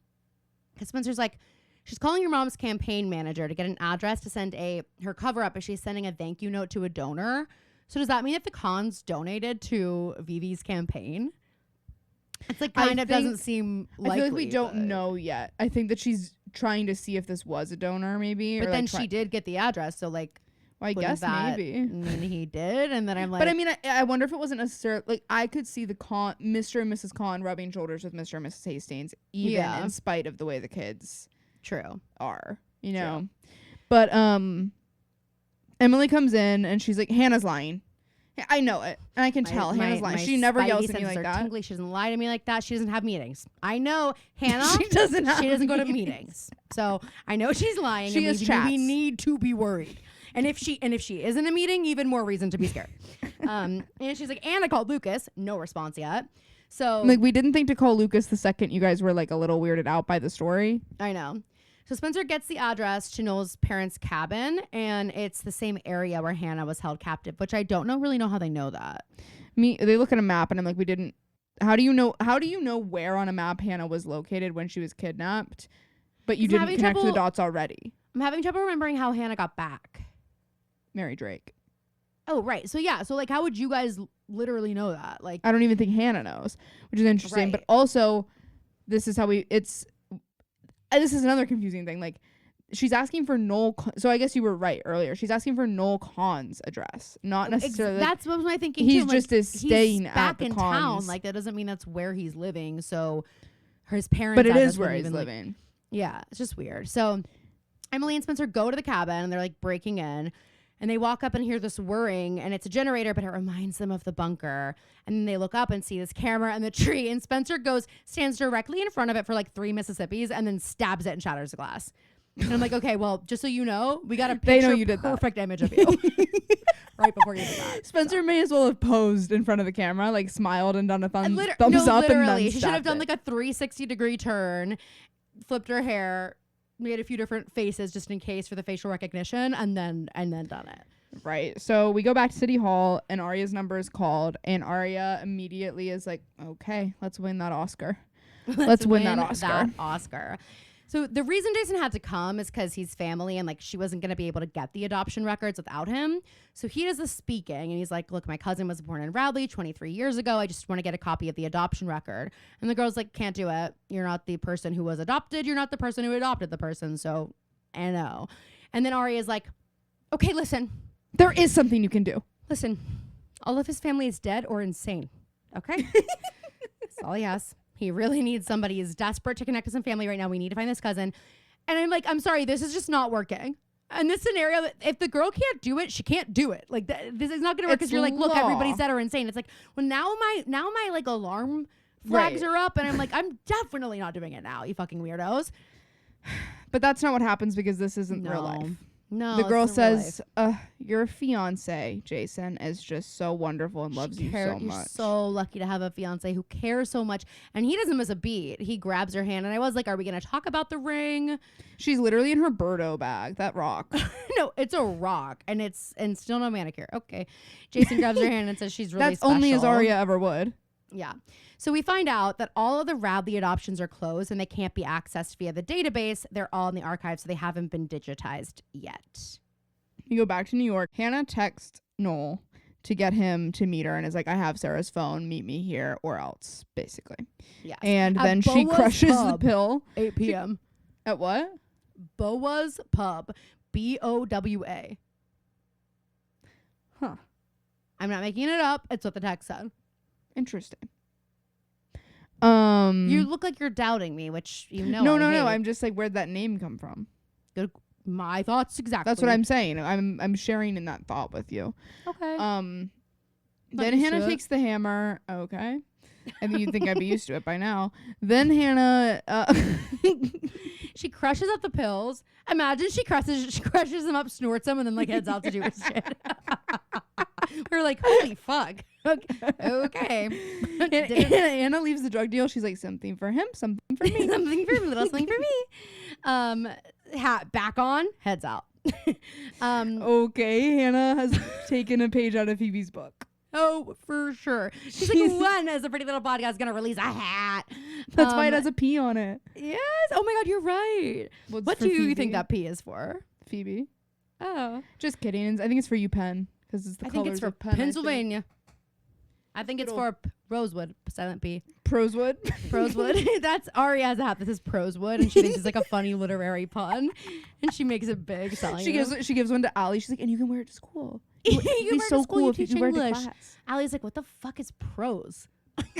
Because Spencer's like, she's calling your mom's campaign manager to get an address to send her cover up, but she's sending a thank you note to a donor. So does that mean that the Kahns donated to Vivi's campaign? It's like kind of doesn't seem likely. I feel like we don't know yet. I think that she's trying to see if this was a donor, maybe. But then she did get the address, so like, well, I guess maybe. And he did, and then I'm like, but I mean, I wonder if it wasn't necessarily like I could see the Mr. and Mrs. Kahn rubbing shoulders with Mr. and Mrs. Hastings, even in spite of the way the kids are, you know. True. But Emily comes in and she's like, Hannah's lying. I know it. And I can tell Hannah's lying. She never yells at me like that. Tingly. She doesn't lie to me like that. She doesn't have meetings. I know Hannah. She doesn't go to meetings. So I know she's lying. She is chats. We need to be worried. And if she is in a meeting, even more reason to be scared. And she's like, and I called Lucas. No response yet. So like, we didn't think to call Lucas the second you guys were like a little weirded out by the story. I know. So Spencer gets the address to Noel's parents' cabin, and it's the same area where Hannah was held captive, which I don't really know how they know that. They look at a map, and I'm like, how do you know where on a map Hannah was located when she was kidnapped, but you didn't connect the dots already? I'm having trouble remembering how Hannah got back. Mary Drake. Oh, right. So yeah. So like, how would you guys literally know that? Like, I don't even think Hannah knows, which is interesting. Right. But also, this is another confusing thing. Like, she's asking for Noel. So I guess you were right earlier. She's asking for Noel Kahn's address, not necessarily. That's what was my thinking. He's too. just like, staying back at in the town. Like, that doesn't mean that's where he's living. So his parents. But it is where he's living. Like, yeah, it's just weird. So Emily and Spencer go to the cabin, and they're like breaking in. And they walk up and hear this whirring, and it's a generator, but it reminds them of the bunker. And then they look up and see this camera in the tree, and Spencer stands directly in front of it for like 3 Mississippis, and then stabs it and shatters the glass. And I'm like, okay, well, just so you know, we got a perfect image of you right before you did that. Spencer may as well have posed in front of the camera, like smiled and done a thumbs up, and then she should have done like a 360-degree turn, flipped her hair, made a few different faces just in case for the facial recognition, and then done it. Right. So we go back to City Hall, and Arya's number is called, and Arya immediately is like, okay, let's win that Oscar. Let's win that Oscar. So the reason Jason had to come is because he's family, and like she wasn't going to be able to get the adoption records without him. So he does the speaking, and he's like, look, my cousin was born in Radley 23 years ago. I just want to get a copy of the adoption record. And the girl's like, can't do it. You're not the person who was adopted. You're not the person who adopted the person. So I know. And then Arya's like, okay, listen. There is something you can do. Listen, all of his family is dead or insane. Okay? That's all he has. He really needs somebody. He's desperate to connect with some family right now. We need to find this cousin. And I'm like, I'm sorry, this is just not working. And this scenario, if the girl can't do it, she can't do it. Like, this is not going to work because you're like, look, everybody's dead or insane. It's like, well, now my like alarm flags are up. And I'm like, I'm definitely not doing it now, you fucking weirdos. But that's not what happens because this isn't real life. No, the girl says, your fiance, Jason, is just so wonderful and loves you so much. You're so lucky to have a fiance who cares so much. And he doesn't miss a beat. He grabs her hand. And I was like, are we going to talk about the ring? She's literally in her Birdo bag, that rock. No, it's a rock. And still no manicure. Okay. Jason grabs her hand and says she's really special. That's only as Arya ever would. Yeah. So we find out that all of the Radley adoptions are closed and they can't be accessed via the database. They're all in the archive, so they haven't been digitized yet. You go back to New York. Hannah texts Noel to get him to meet her and is like, I have Sarah's phone. Meet me here or else, basically. Yes. And then she crushes the pill. 8 p.m. At what? Bowa's Pub. BOWA. Huh. I'm not making it up. It's what the text said. Interesting. You look like you're doubting me, which you know. No. I'm just like, where'd that name come from? My thoughts exactly. That's what I'm saying. I'm sharing in that thought with you. Okay. Then Hannah takes the hammer. Okay. I think you'd think I'd be used to it by now. Then Hannah, she crushes up the pills. Imagine she crushes them up, snorts them, and then like heads out to do her shit. We're like, holy fuck. Okay. Anna leaves the drug deal. She's like, something for him, something for me. Something for me, little something for me. Hat back on, heads out. Okay, Hannah has taken a page out of Phoebe's book. Oh, for sure. She's like, when is the Pretty Little Podcast going to release a hat? That's why it has a P on it. Yes. Oh my God, you're right. What do you think that P is for? Phoebe. Oh. Just kidding. I think it's for UPenn. Because it's the colors it's for of Penn, Pennsylvania. I think it's for Rosewood, silent P. Prosewood? Prosewood. That's Ari has a hat that says Prosewood, and she thinks it's like a funny literary pun. And she makes it big, selling She gives one to Allie. She's like, and you can wear it to school. You can wear it so to school, cool you if teach you wear it English. to class. Allie's like, what the fuck is prose?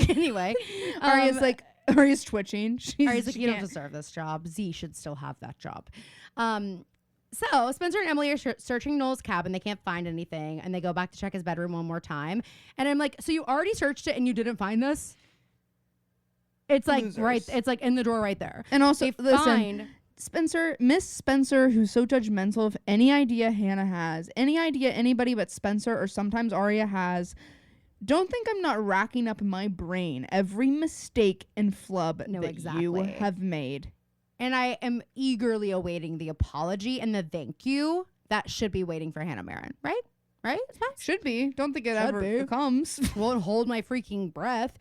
Anyway. Ari's twitching. Ari's like, you don't deserve this job. Z should still have that job. So Spencer and Emily are searching Noel's cabin. They can't find anything, and they go back to check his bedroom one more time. And I'm like, so you already searched it and you didn't find this? It's like it's like in the drawer right there. And also, listen, Miss Spencer, who's so judgmental of any idea Hannah has, any idea anybody but Spencer or sometimes Arya has. Don't think I'm not racking up in my brain every mistake and flub you have made. And I am eagerly awaiting the apology and the thank you that should be waiting for Hannah Marin, right? Right? Should be. Don't think it ever comes. Won't hold my freaking breath.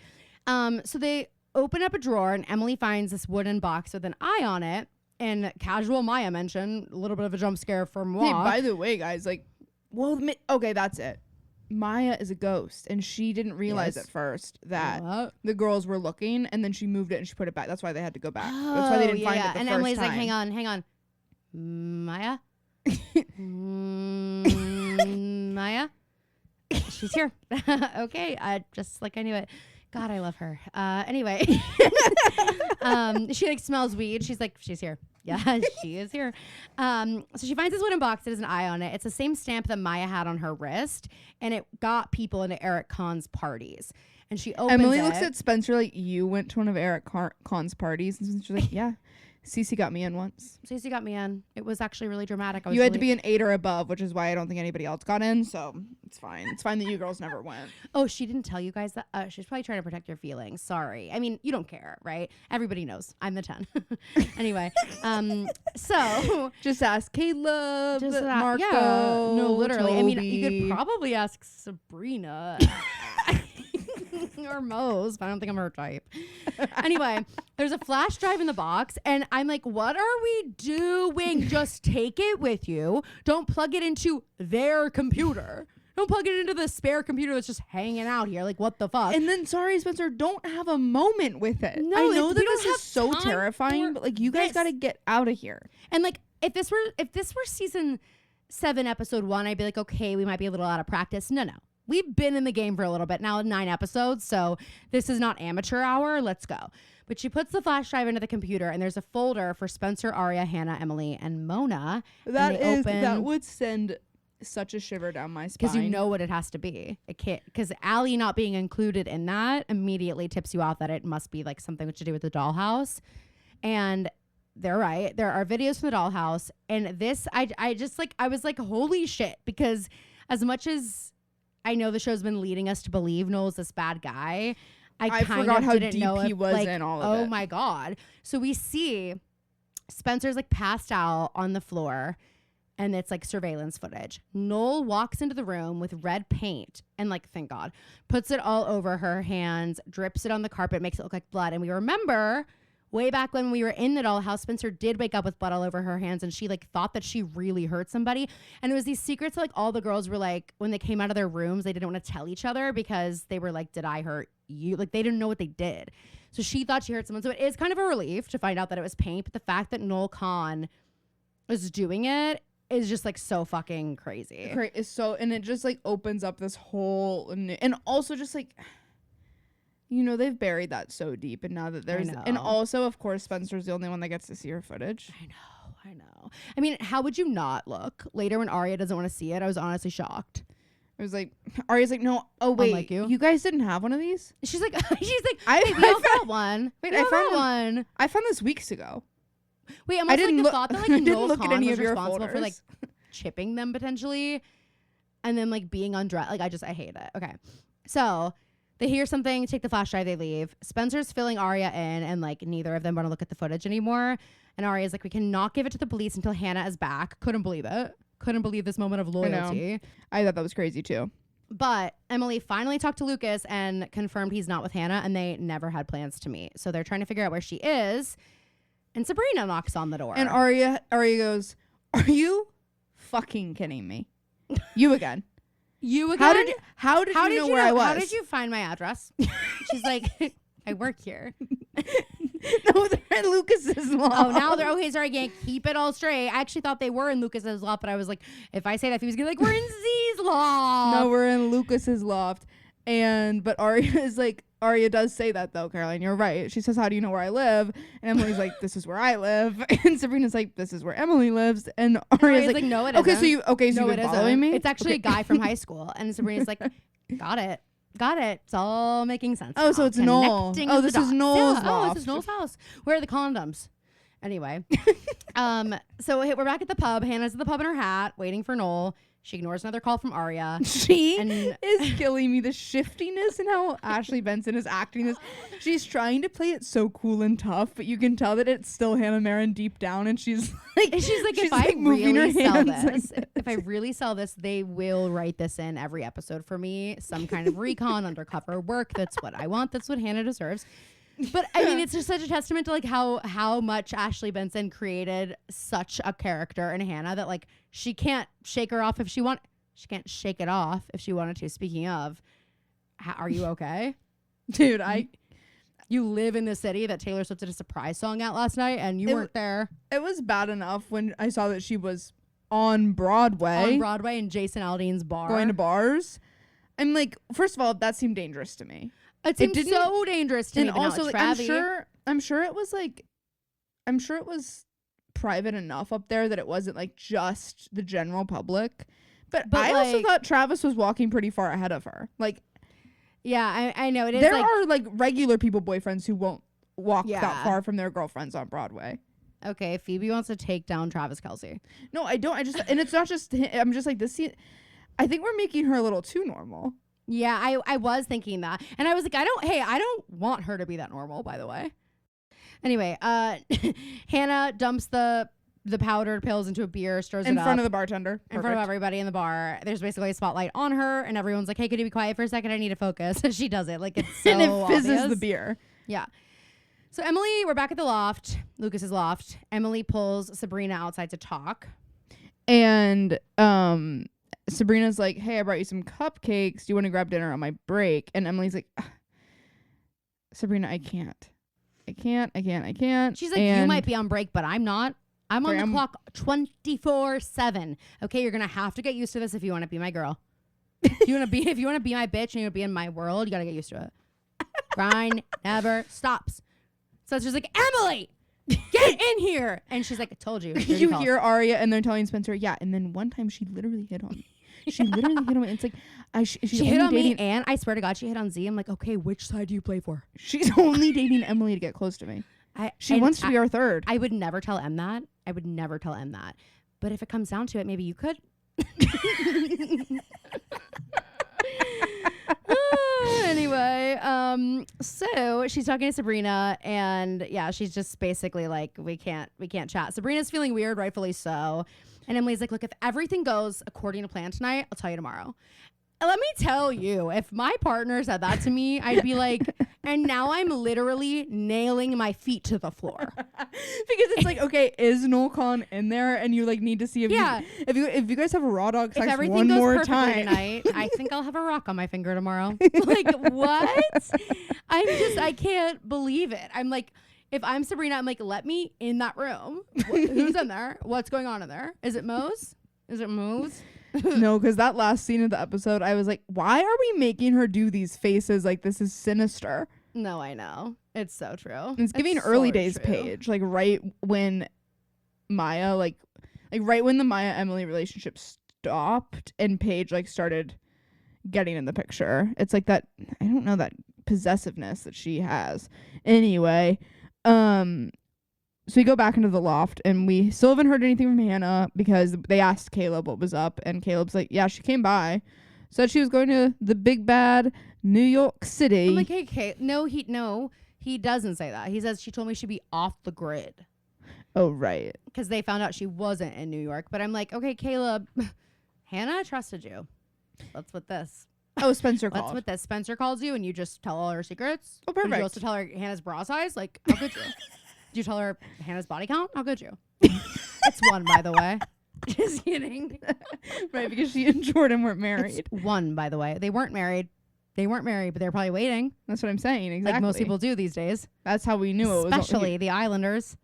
So they open up a drawer and Emily finds this wooden box with an eye on it. And casual Maya mentioned a little bit of a jump scare for moi. Hey, by the way, guys, like, well, okay, that's it. Maya is a ghost, and she didn't realize at first that the girls were looking, and then she moved it and she put it back. That's why they had to go back. That's why they didn't find it the first time. And Emily's like, hang on. Maya? Maya? She's here. Okay, just like I knew it. God, I love her. Anyway. She like smells weed. She's like, she's here. Yeah, she is here. So she finds this wooden box that has an eye on it. It's the same stamp that Maya had on her wrist, and it got people into Eric Kahn's parties. And she opens Emily looks at Spencer like, you went to one of Eric Kahn's parties, and she's like, yeah. Cece got me in once. Stacey got me in. It was actually really dramatic. You had to be an 8 or above, which is why I don't think anybody else got in. So it's fine. It's fine that you girls never went. Oh, she didn't tell you guys that? She's probably trying to protect your feelings. Sorry. I mean, you don't care, right? Everybody knows. I'm the 10. Anyway, so just ask Caleb, Marco. Yeah, no, literally. Toby. I mean, you could probably ask Sabrina. Or Mose, but I don't think I'm her type. Anyway, there's a flash drive in the box, and I'm like, what are we doing? Just take it with you. Don't plug it into their computer. Don't plug it into the spare computer that's just hanging out here. Like, what the fuck? And then, sorry, Spencer, don't have a moment with it. No, I know that this is so terrifying, but like, you guys got to get out of here. And like, if this were season 7, episode 1, I'd be like, okay, we might be a little out of practice. No. We've been in the game for a little bit now, 9 episodes, so this is not amateur hour. Let's go. But she puts the flash drive into the computer, and there's a folder for Spencer, Arya, Hannah, Emily, and Mona. That would send such a shiver down my spine. Because you know what it has to be. It can't, because Allie not being included in that immediately tips you off that it must be like something to do with the dollhouse. And they're right. There are videos from the dollhouse, and this I was like, holy shit, because as much as I know the show's been leading us to believe Noel's this bad guy, I forgot how didn't deep know he was like, in all of it. Oh my God. So we see Spencer's like passed out on the floor, and it's like surveillance footage. Noel walks into the room with red paint and like, thank God, puts it all over her hands, drips it on the carpet, makes it look like blood. And we remember way back when we were in the dollhouse, Spencer did wake up with blood all over her hands, and she like thought that she really hurt somebody. And it was these secrets that, like, all the girls were like, when they came out of their rooms, they didn't want to tell each other because they were like, did I hurt you? Like, they didn't know what they did. So she thought she hurt someone. So it is kind of a relief to find out that it was paint. But the fact that Noel Kahn was doing it is just like so fucking crazy. And it just like opens up this whole, and also just like, you know, they've buried that so deep, and now that there's, and also, of course, Spencer's the only one that gets to see her footage. I know. I mean, how would you not look later when Arya doesn't want to see it? I was honestly shocked. It was like, Arya's like, no, oh wait, unlike you guys didn't have one of these? She's like, we all got one. Wait, I found one. I found this weeks ago. Wait, I'm also like the thought that like Noel look Kahn at any was of your responsible folders. for like chipping them potentially, and then like being undressed. Like, I hate it. Okay, so they hear something, take the flash drive, they leave. Spencer's filling Arya in, and like neither of them want to look at the footage anymore. And Arya's like, we cannot give it to the police until Hannah is back. Couldn't believe it. Couldn't believe this moment of loyalty. I thought that was crazy too. But Emily finally talked to Lucas and confirmed he's not with Hannah, and they never had plans to meet. So they're trying to figure out where she is. And Sabrina knocks on the door. And Arya goes, are you fucking kidding me? You again. You again? How did you know where I was? How did you find my address? She's like, I work here. No, they're in Lucas's loft. Oh, now they're okay. Sorry, I can't keep it all straight. I actually thought they were in Lucas's loft, but I was like, if I say that, he was gonna be like, we're in Z's loft. No, we're in Lucas's loft. But Arya does say that though, Caroline. You're right. She says, how do you know where I live? And Emily's like, this is where I live. And Sabrina's like, this is where Emily lives. And Arya's like, no, it okay, isn't. So you've been following me? It's actually a guy from high school. And Sabrina's like, got it. It's all making sense. Oh, so it's Noel. Oh, this is Noel's loft. Oh, this is Noel's house. Where are the condoms? Anyway, so we're back at the pub. Hannah's at the pub in her hat, waiting for Noel. She ignores another call from Arya. She is killing me. The shiftiness and how Ashley Benson is acting this. She's trying to play it so cool and tough, but you can tell that it's still Hannah Marin deep down, and she's like, if I really sell this, if I really sell this, they will write this in every episode for me. Some kind of recon, undercover work. That's what I want. That's what Hannah deserves. But I mean, it's just such a testament to like how much Ashley Benson created such a character in Hannah that like she can't shake her off if she she can't shake it off if she wanted to. Speaking of, are you okay? Dude, you live in the city that Taylor Swift did a surprise song at last night, and you weren't there. It was bad enough when I saw that she was on Broadway in Jason Aldean's bar. Going to bars. I'm like, first of all, that seemed dangerous to me. It seemed so dangerous to me. And also, like, I'm sure it was private enough up there that it wasn't like just the general public. But I also thought Travis was walking pretty far ahead of her. Like, yeah, I know it is. There are like regular people boyfriends who won't walk that far from their girlfriends on Broadway. Okay, Phoebe wants to take down Travis Kelce. No, I don't. And it's not just, I'm just like, this scene, I think we're making her a little too normal. Yeah, I was thinking that. And I was like, I don't want her to be that normal, by the way. Anyway, Hannah dumps the powdered pills into a beer, stirs it up. In front of the bartender. In front of everybody in the bar. There's basically a spotlight on her, and everyone's like, hey, could you be quiet for a second? I need to focus. She does it. Like, it's so and it fizzes obvious. the beer. Yeah. So Emily, we're back at the loft, Lucas's loft. Emily pulls Sabrina outside to talk. And Sabrina's like, hey, I brought you some cupcakes. Do you want to grab dinner on my break? And Emily's like, Sabrina, I can't. She's like, you might be on break, but I'm not. I'm on the clock 24/7. Okay, you're gonna have to get used to this if you want to be my girl. If you want to be my bitch and you want to be in my world, you gotta get used to it. Grind never stops. So she's like, Emily, get in here, and she's like, I told you. You hear Arya and they're telling Spencer, yeah. And then one time she literally hit on me. She literally hit on me. It's like she hit on me, and I swear to God, she hit on Z. I'm like, okay, which side do you play for? She's only dating Emily to get close to me. She wants to be our third. I would never tell Em that. But if it comes down to it, maybe you could. Anyway, so she's talking to Sabrina, and yeah, she's just basically like, we can't chat. Sabrina's feeling weird, rightfully so. And Emily's like, look, if everything goes according to plan tonight, I'll tell you tomorrow. And let me tell you, if my partner said that to me, I'd be like, and now I'm literally nailing my feet to the floor. Because it's like, okay, is Noel Kahn in there? And you like need to see if you guys have a raw dog sex one more time tonight, I think I'll have a rock on my finger tomorrow. Like, what? I can't believe it. I'm like, if I'm Sabrina, I'm like, let me in that room. Who's in there? What's going on in there? Is it Mose? No, because that last scene of the episode, I was like, why are we making her do these faces? Like, this is sinister. No, I know. It's so true. It's giving early days Paige. Like, right when Maya, like right when the Maya-Emily relationship stopped and Paige, like, started getting in the picture. It's like that, I don't know, that possessiveness that she has. Anyway, so we go back into the loft, and we still haven't heard anything from Hannah because they asked Caleb what was up, and Caleb's like, yeah, she came by, said she was going to the big bad New York City. I'm like, hey, no, he doesn't say that. He says she told me she'd be off the grid. Oh, right. Because they found out she wasn't in New York. But I'm like, okay, Caleb, Hannah trusted you. What's with this? Oh, Spencer called. What's with this? Spencer calls you, and you just tell all her secrets? Oh, perfect. Did you also tell her Hannah's bra size? Like, how could you? Did you tell her Hannah's body count? How could you? It's 1, by the way. Just kidding. Right, because she and Jordan weren't married. It's 1, by the way. They weren't married, but they were probably waiting. That's what I'm saying. Exactly. Like most people do these days. That's how we knew it was. Especially the Islanders.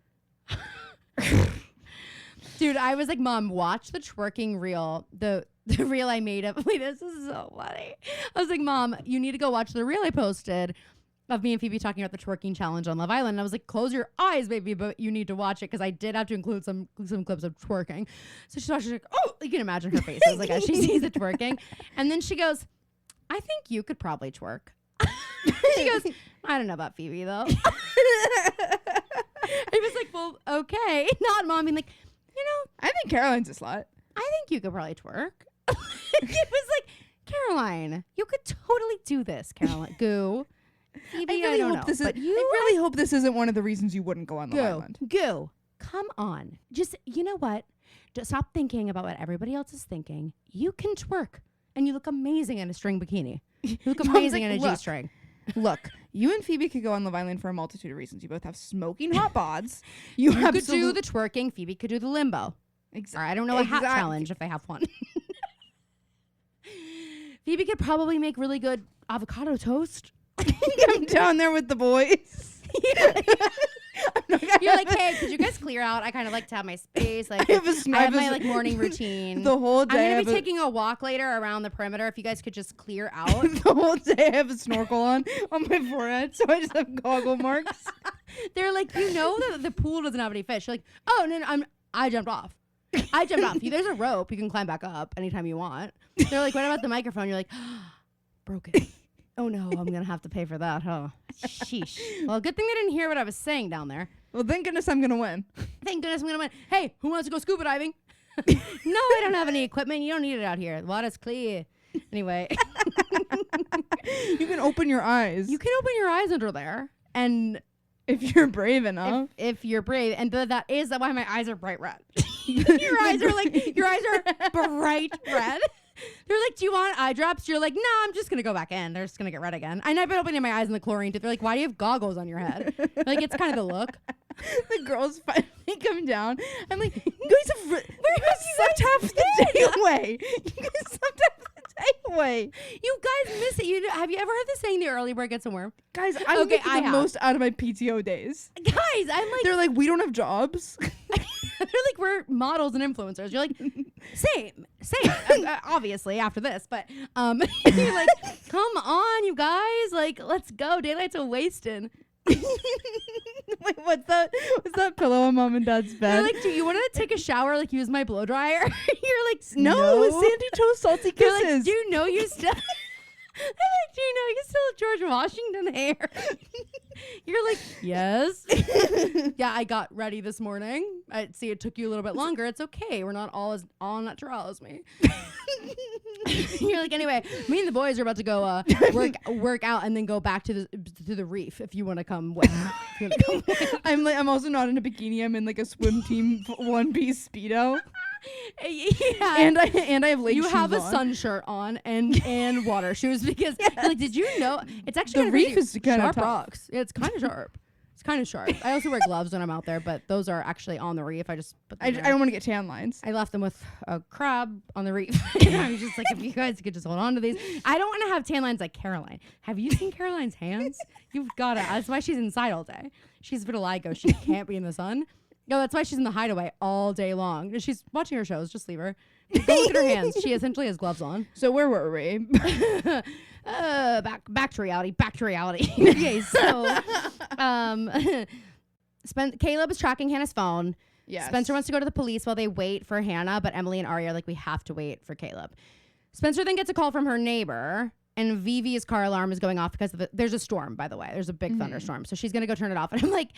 Dude, I was like, Mom, watch the twerking reel. The reel I made of. Wait, this is so funny. I was like, Mom, you need to go watch the reel I posted of me and Phoebe talking about the twerking challenge on Love Island. And I was like, close your eyes, baby, but you need to watch it because I did have to include some clips of twerking. So she's watching, like, oh, you can imagine her faces like as she sees it twerking. And then she goes, I think you could probably twerk. She goes, I don't know about Phoebe though. I was like, well, okay. Not Mom being like, you know, I think Caroline's a slut. I think you could probably twerk. It was like, Caroline, you could totally do this, Caroline. Goo. Phoebe, I really hope this isn't one of the reasons you wouldn't go on the island. Goo. Come on. Just, you know what? Just stop thinking about what everybody else is thinking. You can twerk. And you look amazing in a string bikini. You look amazing in a G-string. Look, you and Phoebe could go on Love Island for a multitude of reasons. You both have smoking hot bods. You could do the twerking. Phoebe could do the limbo. Or I don't know, a hat challenge if they have one. Phoebe could probably make really good avocado toast. I'm down there with the boys. You're like, hey, could you guys clear out? I kind of like to have my space. Like, I have my like morning routine. The whole day. I'm gonna be taking a walk later around the perimeter. If you guys could just clear out. The whole day I have a snorkel on my forehead, so I just have goggle marks. They're like, you know that the pool doesn't have any fish. You're like, oh no, I jumped off. There's a rope. You can climb back up anytime you want. They're like, what about the microphone? You're like, broken. Oh no, I'm gonna have to pay for that, huh? Sheesh. Well, good thing they didn't hear what I was saying down there. Well, thank goodness I'm gonna win. Thank goodness I'm gonna win. Hey, who wants to go scuba diving? No, I don't have any equipment. You don't need it out here. The water's clear. Anyway. You can open your eyes. You can open your eyes under there. And if you're brave enough. If you're brave. And that is why my eyes are bright red. Your eyes are bright red. They're like, do you want eye drops? You're like, no, I'm just going to go back in. They're just going to get red again. And I've been opening my eyes in the chlorine. They're like, why do you have goggles on your head? Like, it's kind of the look. The girls finally come down. I'm like, you guys slept half the day away. You guys slept half the day away. You guys miss it. Have you ever heard the saying, the early bird gets the worm? Guys, I'm making the most out of my PTO days. Guys, I'm like... They're like, we don't have jobs. They're like, we're models and influencers. You're like, same. Obviously, after this. But you're like, come on, you guys. Like, let's go. Daylight's a wasting. Wait, what's that pillow on mom and dad's bed? They're like, do you want to take a shower? Like, use my blow dryer? You're like, no. Sandy toast salty kisses. They're like, do you know you still... They're like, do you know you still have George Washington hair? You're like, yes. Yeah, I got ready this morning. I see it took you a little bit longer. It's okay. We're not all as natural as me. You're like, anyway, me and the boys are about to go work out and then go back to the reef if you want to come with. I'm also not in a bikini. I'm in like a swim team one piece Speedo. Yeah, and I have lake you shoes have a on. sun shirt on and water shoes because like, did you know it's actually the reef is kind of sharp tough. rocks? Yeah, it's kind of sharp. It's kind of sharp. I also wear gloves when I'm out there, but those are actually on the reef. I just put them I don't want to get tan lines. I left them with a crab on the reef. I was just like, if you guys could just hold on to these. I don't want to have tan lines like Caroline. Have you seen Caroline's hands? You've got to. That's why she's inside all day. She's vitiligo. She can't be in the sun. No, that's why she's in the hideaway all day long. She's watching her shows. Just leave her. Go look at her hands. She essentially has gloves on. So where were we? Back to reality. Okay, so Caleb is tracking Hannah's phone. Yes. Spencer wants to go to the police while they wait for Hannah, but Emily and Aria are like, we have to wait for Caleb. Spencer then gets a call from her neighbor. And Vivi's car alarm is going off because there's a storm, by the way. There's a big thunderstorm. So she's going to go turn it off. And I'm like,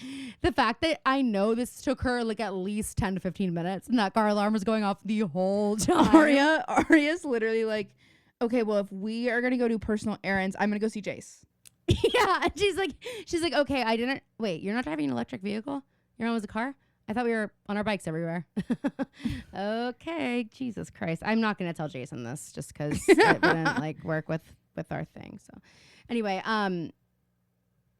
the fact that I know this took her like at least 10 to 15 minutes and that car alarm was going off the whole time. Aria's literally like, okay, well, if we are going to go do personal errands, I'm going to go see Jace. Yeah. And she's like, okay, wait, you're not driving an electric vehicle? Your own was a car? I thought we were on our bikes everywhere. Okay. Jesus Christ. I'm not going to tell Jason this just because it wouldn't like work with our thing. So anyway,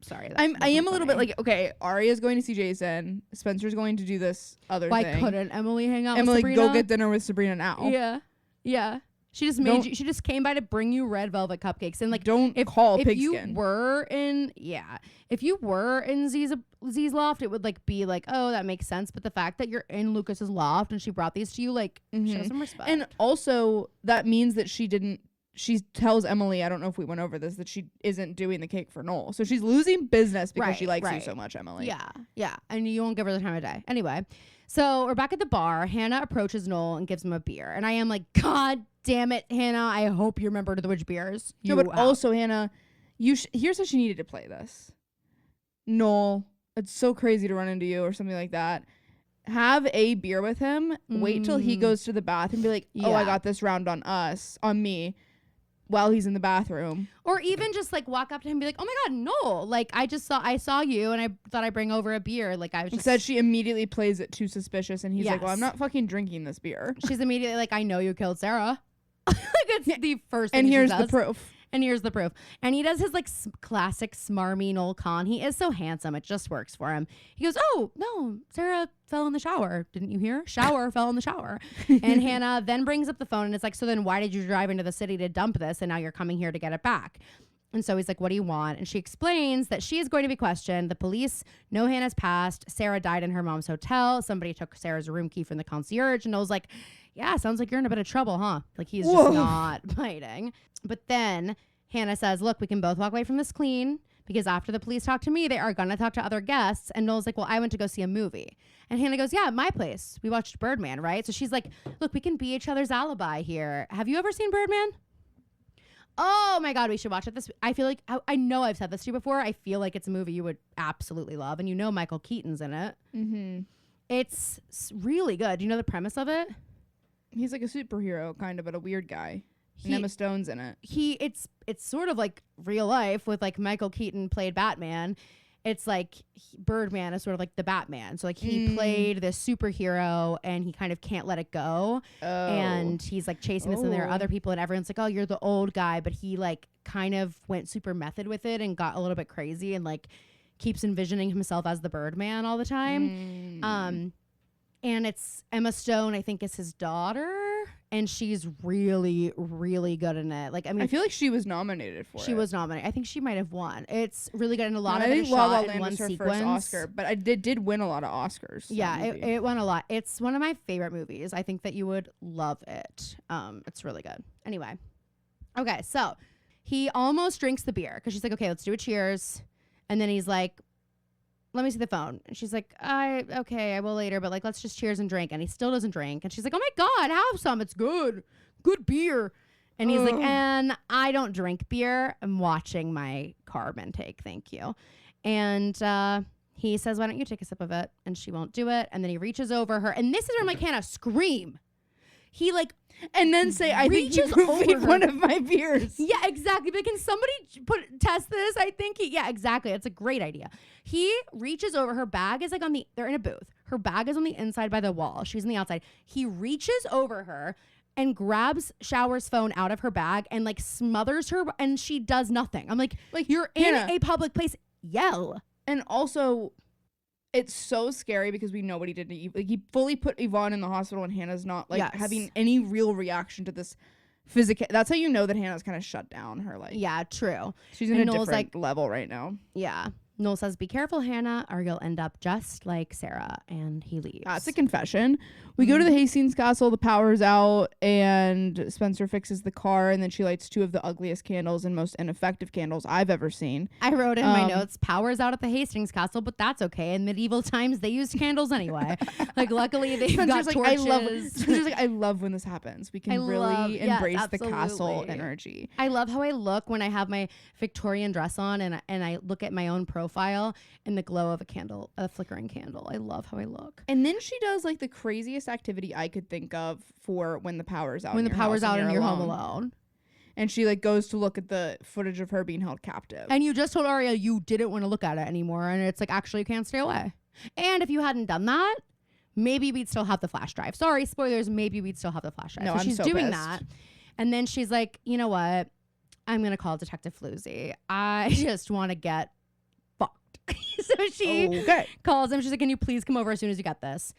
sorry. I am a little bit like, okay, Aria's going to see Jason. Spencer's going to do this other Why thing. couldn't Emily hang out Emily, with Sabrina? go get dinner with Sabrina now. Yeah. Yeah. She just she just came by to bring you red velvet cupcakes. And like, call if you pigskin. were in Z's loft, it would like be like, oh, that makes sense. But the fact that you're in Lucas's loft and she brought these to you, like, show some respect. And also that means that she tells Emily, I don't know if we went over this, that she isn't doing the cake for Noel. So she's losing business because she likes you so much, Emily. Yeah. Yeah. And you won't give her the time of day. Anyway, so we're back at the bar. Hannah approaches Noel and gives him a beer. And I am like, God damn it, Hannah. I hope you remember to which beers. No, but also, Hannah, here's how she needed to play this. Noel, it's so crazy to run into you or something like that. Have a beer with him. Wait till he goes to the bathroom. Be like, oh, I got this round on me. While he's in the bathroom. Or even just like walk up to him and be like, oh my God, Noel. Like I saw you and I thought I'd bring over a beer. Like I was just. Instead, she immediately plays it too suspicious and he's like, well, I'm not fucking drinking this beer. She's immediately like, I know you killed Sarah. Like it's the first thing and here's she the does. proof. And here's the proof. And he does his like classic smarmy Noel Kahn. He is so handsome. It just works for him. He goes, oh, no, Sarah fell in the shower. Didn't you hear? Shower fell in the shower. And Hannah then brings up the phone and it's like, so then why did you drive into the city to dump this? And now you're coming here to get it back. And so he's like, what do you want? And she explains that she is going to be questioned. The police know Hannah's past. Sarah died in her mom's hotel. Somebody took Sarah's room key from the concierge. And Noel's like, yeah, sounds like you're in a bit of trouble, huh? Like he's just not biting. But then Hannah says, look, we can both walk away from this clean because after the police talk to me, they are going to talk to other guests. And Noel's like, well, I went to go see a movie. And Hannah goes, yeah, at my place. We watched Birdman, right? So she's like, look, we can be each other's alibi here. Have you ever seen Birdman? Oh my God, we should watch it. I feel like I know I've said this to you before. I feel like it's a movie you would absolutely love, and Michael Keaton's in it. Mm-hmm. It's really good. Do you know the premise of it? He's like a superhero, kind of, but a weird guy. And Emma Stone's in it. It's sort of like real life with like Michael Keaton played Batman. It's like Birdman is sort of like the Batman. So like he played this superhero and he kind of can't let it go. Oh. And he's like chasing this and there are other people and everyone's like, oh, you're the old guy. But he like kind of went super method with it and got a little bit crazy and like keeps envisioning himself as the Birdman all the time. And it's Emma Stone, I think, is his daughter. And she's really, really good in it. Like, I mean, I feel like she was nominated for it. She was nominated. I think she might have won. It's really good, and a lot of it is shot in one sequence. First Oscar, but I did win a lot of Oscars. Yeah, it won a lot. It's one of my favorite movies. I think that you would love it. It's really good. Anyway, okay, so he almost drinks the beer because she's like, okay, let's do a cheers, and then he's like, let me see the phone. And she's like, I will later, but like, let's just cheers and drink. And he still doesn't drink. And she's like, oh my God, have some. It's good. Good beer. And he's like, and I don't drink beer. I'm watching my carb intake. Thank you. And he says, why don't you take a sip of it? And she won't do it. And then he reaches over her. And this is where I'm like, Hannah, scream. He like, and then say, I think you roofied one of my beers. Yeah, exactly. But can somebody test this? I think yeah, exactly. It's a great idea. He reaches over. Her bag is like they're in a booth. Her bag is on the inside by the wall. She's on the outside. He reaches over her and grabs Shower's phone out of her bag and like smothers her, and she does nothing. I'm like you're in a public place. Yell. And also, it's so scary because we know what he did to Eve. Like, he fully put Yvonne in the hospital and Hannah's not like having any real reaction to this physical. That's how you know that Hannah's kind of shut down her life. Yeah, true. She's in a different level right now. Yeah. Noel says, be careful, Hannah, or you'll end up just like Sarah. And he leaves. That's a confession. We go to the Hastings Castle, the power's out, and Spencer fixes the car, and then she lights two of the ugliest candles and most ineffective candles I've ever seen. I wrote in my notes, power's out at the Hastings Castle, but that's okay. In medieval times, they used candles anyway. Like, luckily, they've got torches. Spencer's like, I love when this happens. We can really embrace the castle energy. I love how I look when I have my Victorian dress on, and I look at my own profile in the glow of a flickering candle. I love how I look. And then she does like the craziest activity I could think of for when the power's out. When the power's out and you're home alone. And she like goes to look at the footage of her being held captive. And you just told Arya you didn't want to look at it anymore, and it's like, actually you can't stay away. And if you hadn't done that, maybe we'd still have the flash drive. Sorry, spoilers, maybe we'd still have the flash drive. No, so she's so doing pissed. that. And then she's like, you know what? I'm going to call Detective Floozy. I just want to get fucked. So she calls him. She's like, can you please come over as soon as you get this?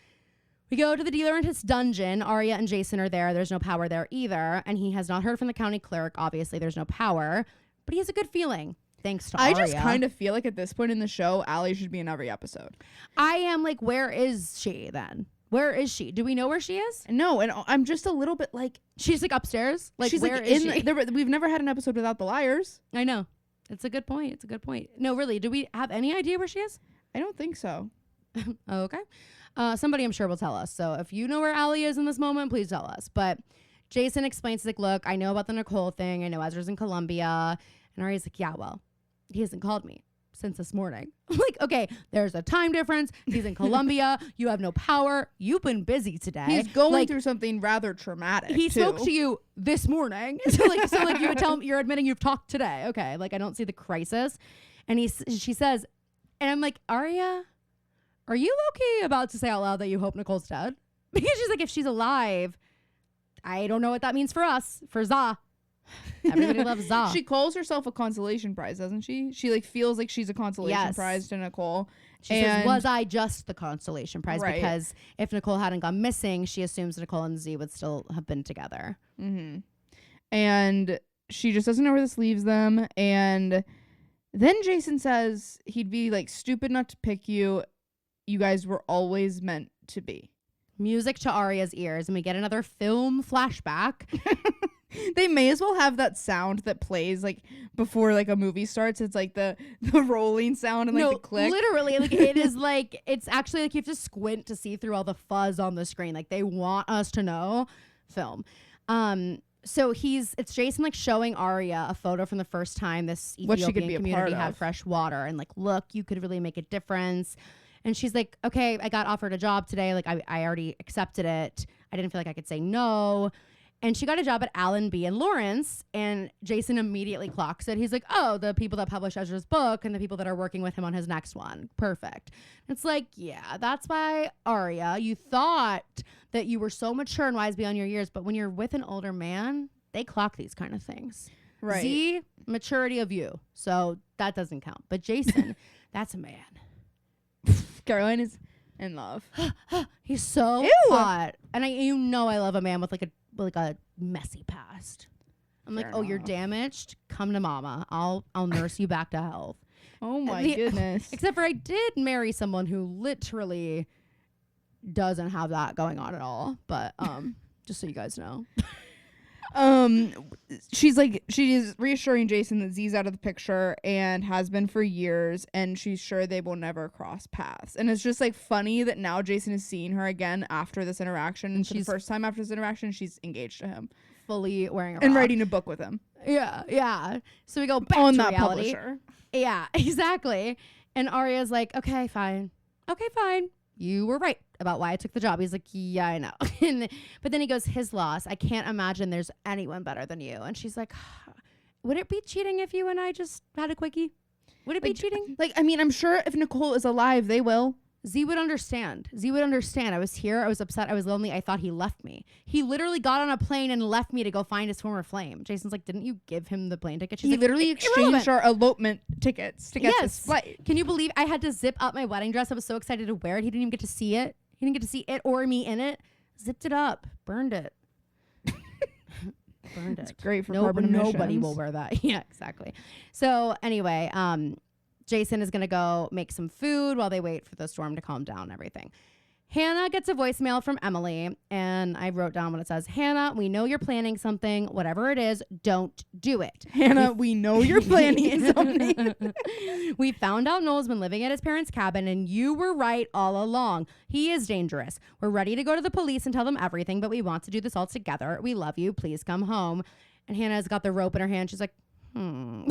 We go to the dealer in his dungeon. Arya and Jason are there. There's no power there either. And he has not heard from the county clerk. Obviously, there's no power. But he has a good feeling, thanks to Arya. I just kind of feel like at this point in the show, Allie should be in every episode. I am like, where is she then? Where is she? Do we know where she is? No, and I'm just a little bit like... She's like upstairs? Like, she's where like is she? We've never had an episode without the liars. I know. It's a good point. It's a good point. No, really, do we have any idea where she is? I don't think so. Okay. Somebody I'm sure will tell us. So if you know where Allie is in this moment, please tell us. But Jason explains, he's like, look, I know about the Nicole thing. I know Ezra's in Colombia. And Arya's like, yeah, well, he hasn't called me since this morning. I'm like, okay, there's a time difference. He's in Colombia. You have no power. You've been busy today. He's going through something rather traumatic. He spoke to you this morning. So you would tell him you're admitting you've talked today. Okay. Like, I don't see the crisis. And she says, and I'm like, Arya, are you okay about to say out loud that you hope Nicole's dead? Because she's like, if she's alive, I don't know what that means for us, for Za. Everybody loves Za. She calls herself a consolation prize, doesn't she? She like feels like she's a consolation prize to Nicole. She says, was I just the consolation prize? Right. Because if Nicole hadn't gone missing, she assumes Nicole and Z would still have been together. Mm-hmm. And she just doesn't know where this leaves them. And then Jason says he'd be like stupid not to pick you. You guys were always meant to be. Music to Arya's ears, and we get another film flashback. They may as well have that sound that plays like before like a movie starts. It's like the rolling sound and like the click. Literally, like it is like, it's actually like you have to squint to see through all the fuzz on the screen. Like they want us to know film. So it's Jason like showing Arya a photo from the first time this What she could Ethiopian be a community part had of. fresh water, and like, look, you could really make a difference. And she's like, okay, I got offered a job today. Like I already accepted it. I didn't feel like I could say no. And she got a job at Allenby and Lawrence, and Jason immediately clocks it. He's like, oh, the people that published Ezra's book and the people that are working with him on his next one. Perfect. It's like, yeah, that's why, Arya, you thought that you were so mature and wise beyond your years, but when you're with an older man, they clock these kind of things. Right. Z, maturity of you. So that doesn't count. But Jason, that's a man. Caroline is in love. He's so Ew. hot. And I love a man with like a messy past. I'm like, Fair oh, you're enough. damaged? Come to mama. I'll nurse you back to health. Oh my The- goodness. Except for I did marry someone who literally doesn't have that going on at all. But just so you guys know. She is reassuring Jason that Z's out of the picture and has been for years, and she's sure they will never cross paths. And it's just like funny that now Jason is seeing her again after this interaction, and for the she's- first time after this interaction, she's engaged to him Fully wearing a and rock. writing a book with him Yeah. So we go back on to that reality. publisher. Yeah, exactly. And Arya's like, okay, fine. You were right about why I took the job. He's like, yeah, I know. But then he goes, his loss. I can't imagine there's anyone better than you. And she's like, would it be cheating if you and I just had a quickie? Would it be cheating? Like, I mean, I'm sure if Nicole is alive, they will. Z would understand. I was here. I was upset. I was lonely. I thought he left me. He literally got on a plane and left me to go find his former flame. Jason's like, didn't you give him the plane ticket? She's He like, literally exchanged our elopement tickets to get this flight. Can you believe I had to zip up my wedding dress? I was so excited to wear it. He didn't even get to see it. He didn't get to see it or me in it. Zipped it up. Burned it. Burned It's it. great for carbon emissions. Nobody will wear that. Yeah, exactly. So anyway, Jason is going to go make some food while they wait for the storm to calm down and everything. Hannah gets a voicemail from Emily, and I wrote down what it says. Hannah, we know you're planning something. Whatever it is, don't do it. Hannah, we know you're planning something. We found out Noel's been living at his parents' cabin, and you were right all along. He is dangerous. We're ready to go to the police and tell them everything, but we want to do this all together. We love you. Please come home. And Hannah's got the rope in her hand. She's like,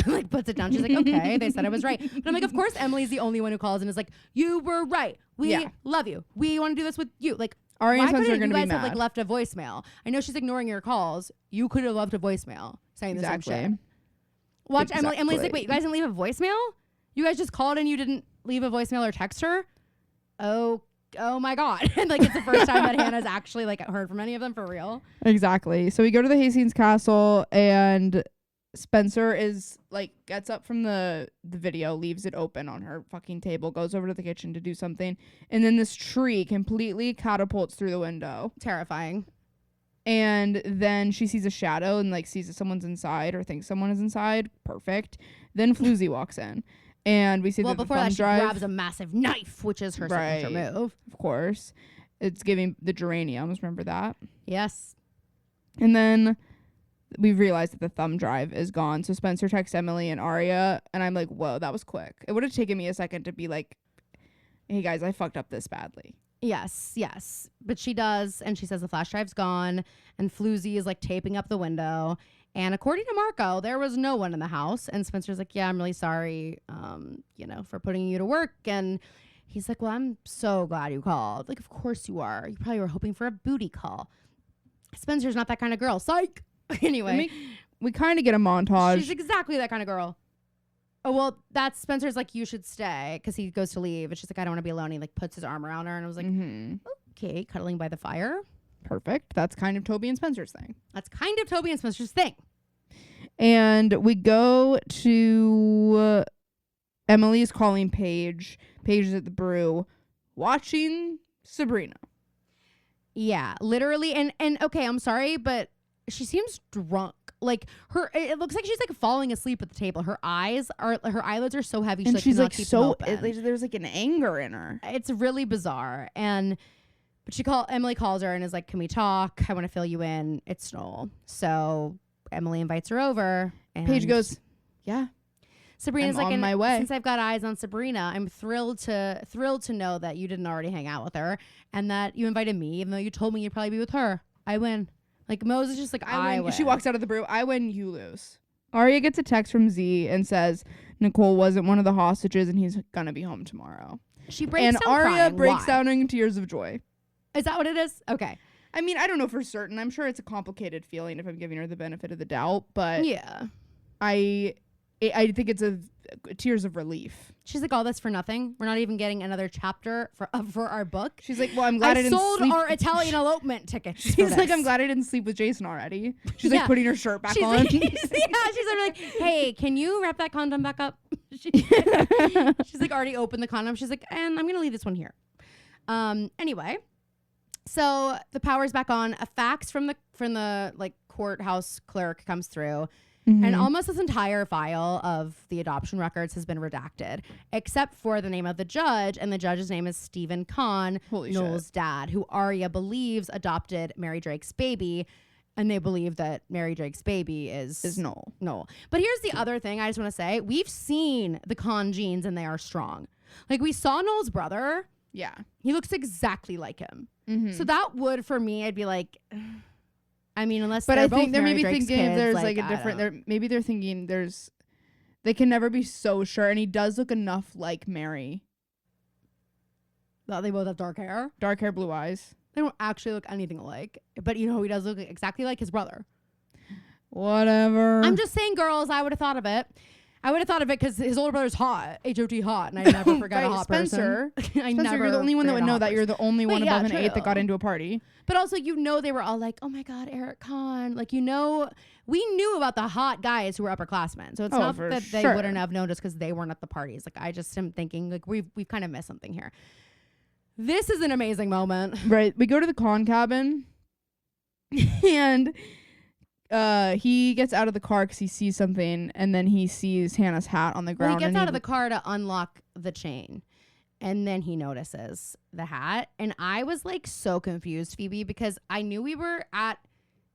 like puts it down. She's like, okay, they said I was right. But I'm like, of course Emily's the only one who calls and is like, you were right. We love you. We want to do this with you. Like, Ari and why Spencer are couldn't going you to be guys have mad. like left a voicemail? I know she's ignoring your calls. You could have left a voicemail saying the same shit. Watch Emily. Emily's like, wait, you guys didn't leave a voicemail? You guys just called and you didn't leave a voicemail or text her? Oh my God. And like, it's the first time that Hannah's actually like heard from any of them for real. Exactly. So we go to the Hastings Castle, and Spencer is like gets up from the video, leaves it open on her fucking table, goes over to the kitchen to do something, and then this tree completely catapults through the window. Terrifying. And then she sees a shadow and like sees that someone's inside or thinks someone is inside. Perfect. Then Floozy walks in, and we see that Before the thumb that, she drive, grabs a massive knife, which is her signature move. of course. It's giving the geraniums. Remember that? Yes. And then we realized that the thumb drive is gone. So Spencer texts Emily and Arya, and I'm like, whoa, that was quick. It would have taken me a second to be like, hey guys, I fucked up this badly. Yes. But she does, and she says the flash drive's gone, and Floozy is like taping up the window. And according to Marco, there was no one in the house. And Spencer's like, yeah, I'm really sorry, for putting you to work. And he's like, well, I'm so glad you called. Like, of course you are. You probably were hoping for a booty call. Spencer's not that kind of girl. Psych. Anyway, we kind of get a montage. she's exactly that kind of girl. Oh, well, that's Spencer's like, you should stay, because he goes to leave. And she's like, I don't want to be alone. He like puts his arm around her, and I was like, okay, cuddling by the fire. Perfect. That's kind of Toby and Spencer's thing. That's kind of Toby and Spencer's thing. And we go to Emily's calling Paige. Paige is at the brew watching Sabrina. Yeah, literally. And okay, I'm sorry, but she seems drunk. Like it looks like she's like falling asleep at the table. Her eyelids are so heavy. And she's like keep them so open. there's like an anger in her. It's really bizarre. But Emily calls her and is like, can we talk? I want to fill you in. It's Noel. So Emily invites her over, and Paige goes, yeah. Sabrina's I'm like, on my way. Since I've got eyes on Sabrina, I'm thrilled to know that you didn't already hang out with her, and that you invited me, even though you told me you'd probably be with her. I win. Like Mose is just like, I win. She walks out of the brew. I win, you lose. Arya gets a text from Z and says Nicole wasn't one of the hostages and he's gonna be home tomorrow. She breaks down Arya crying. breaks Why? down in tears of joy. Is that what it is? Okay. I mean, I don't know for certain. I'm sure it's a complicated feeling if I'm giving her the benefit of the doubt, but yeah, I think it's a tears of relief. She's like, all this for nothing. We're not even getting another chapter for our book. She's like, well, I'm glad I didn't sold sleep. our Italian elopement tickets. She's like, I'm glad I didn't sleep with Jason already. She's like putting her shirt back on. Like, she's like, hey, can you wrap that condom back up? She's like already opened the condom. She's like, and I'm gonna leave this one here. Anyway, so the power's back on. A fax from the like courthouse clerk comes through. And almost this entire file of the adoption records has been redacted, except for the name of the judge, and the judge's name is Stephen Kahn, Noel's dad, who Arya believes adopted Mary Drake's baby, and they believe that Mary Drake's baby is Noel. Noel. But here's the other thing I just want to say. We've seen the Kahn genes, and they are strong. Like, we saw Noel's brother. Yeah. He looks exactly like him. So that would, for me, I'd be like... I mean, unless but they're I think both they're Mary maybe Drake's thinking kids, there's like a different. Maybe they're thinking they can never be so sure, and he does look enough like Mary. They both have dark hair, blue eyes. They don't actually look anything alike, but you know who he does look exactly like? His brother. Whatever. I'm just saying, girls. I would have thought of it. Because his older brother's hot, H-O-T hot, and I never forgot a hot Spencer. person. Spencer, you're the only one that would know that. You're the only one above an 8 that got into a party. But also, they were all like, oh my God, Eric Kahn. Like, we knew about the hot guys who were upperclassmen. So it's not that they wouldn't have known just because they weren't at the parties. Like, I just am thinking, like, we've kind of missed something here. This is an amazing moment. Right. We go to the Kahn cabin, and he gets out of the car because he sees something, and then he sees Hannah's hat on the ground. Well, he gets out of the car to unlock the chain, and then he notices the hat. And I was like so confused, Phoebe, because I knew we were at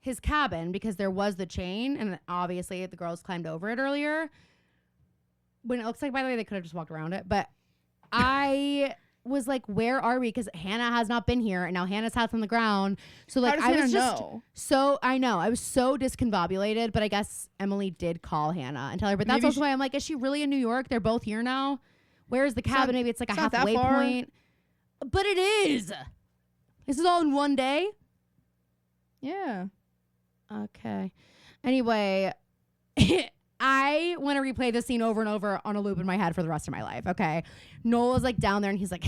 his cabin because there was the chain, and obviously the girls climbed over it earlier. When it looks like, by the way, they could have just walked around it, but I was like, where are we? Because Hannah has not been here, and now Hannah's hat's on the ground. So like, I was just I was so discombobulated, but I guess Emily did call Hannah and tell her. But that's also why I'm like, is she really in New York? They're both here now. Where's the cabin? Maybe it's like a halfway point. But it is. This is all in one day. Yeah. Okay. Anyway, I want to replay this scene over and over on a loop in my head for the rest of my life. Okay. Noel is like down there and he's like,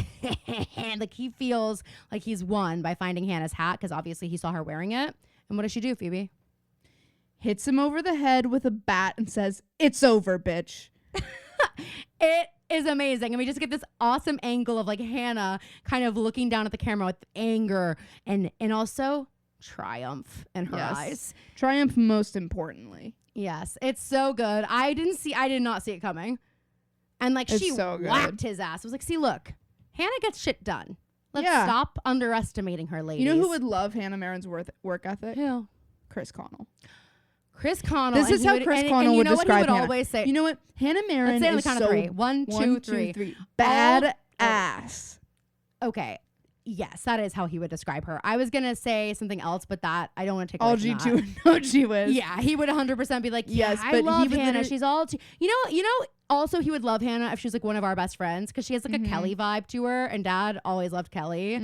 like he feels like he's won by finding Hannah's hat because obviously he saw her wearing it. And what does she do, Phoebe? Hits him over the head with a bat and says, "It's over, bitch." It is amazing. And we just get this awesome angle of like Hannah kind of looking down at the camera with anger and also triumph in her eyes. Triumph most importantly. Yes, it's so good. I did not see it coming. And like she whacked his ass. I was like, see, look, Hannah gets shit done. Let's stop underestimating her, ladies. You know who would love Hannah Marin's work ethic? Who? Chris Connell. Chris Connell. This is how Chris Connell would describe Hannah. Always say, you know what? Hannah Marin let's say on the is count of three. One, two, three. Bad ass. Okay. Yes, that is how he would describe her. I was going to say something else, but that I don't want to take all away from that. No, she was. Yeah, he would 100% be like, yes, I but love Hannah. She's all... You know, also he would love Hannah if she was like one of our best friends because she has like a Kelly vibe to her, and Dad always loved Kelly.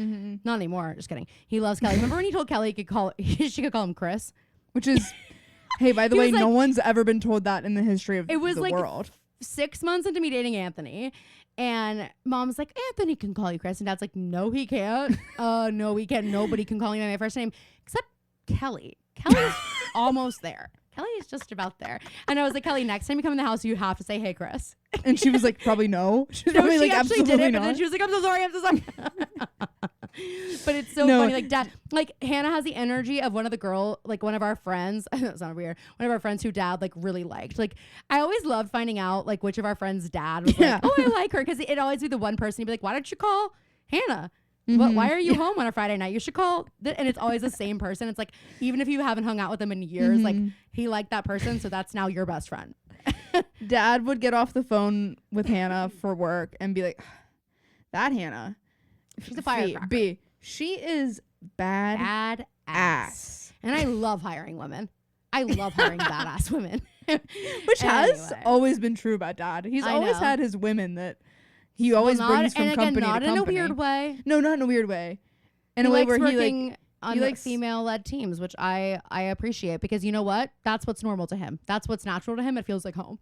Not anymore. Just kidding. He loves Kelly. Remember when he told Kelly she could call him Chris? Which is... Hey, by the way, no one's ever been told that in the history of the world. 6 months into me dating Anthony, and Mom's like, Anthony can call you Chris, and Dad's like, no, he can't. No, he can't. Nobody can call me by my first name except Kelly. Kelly's almost there. Kelly is just about there. And I was like, Kelly, next time you come in the house, you have to say, hey, Chris. And she was like, probably no. She actually did it, but then she was like, I'm so sorry. But it's so funny. Like, Dad, like Hannah has the energy of one of our friends. That sounded weird. One of our friends who Dad like really liked. Like, I always loved finding out like which of our friends' dad was like, oh, I like her, because it'd always be the one person. He'd be like, why don't you call Hannah? Why are you home on a Friday night? You should call. And it's always the same person. It's like, even if you haven't hung out with them in years, like he liked that person, so that's now your best friend. Dad would get off the phone with Hannah for work and be like, that Hannah, she's a firecracker. She is bad ass. And I love hiring women. I love hiring badass women. Which has always been true about Dad. He's always had his women that he always brings from company to company. Not in a weird way. No, not in a weird way. In a way where he on female-led teams, which I appreciate, because you know what? That's what's normal to him. That's what's natural to him. It feels like home.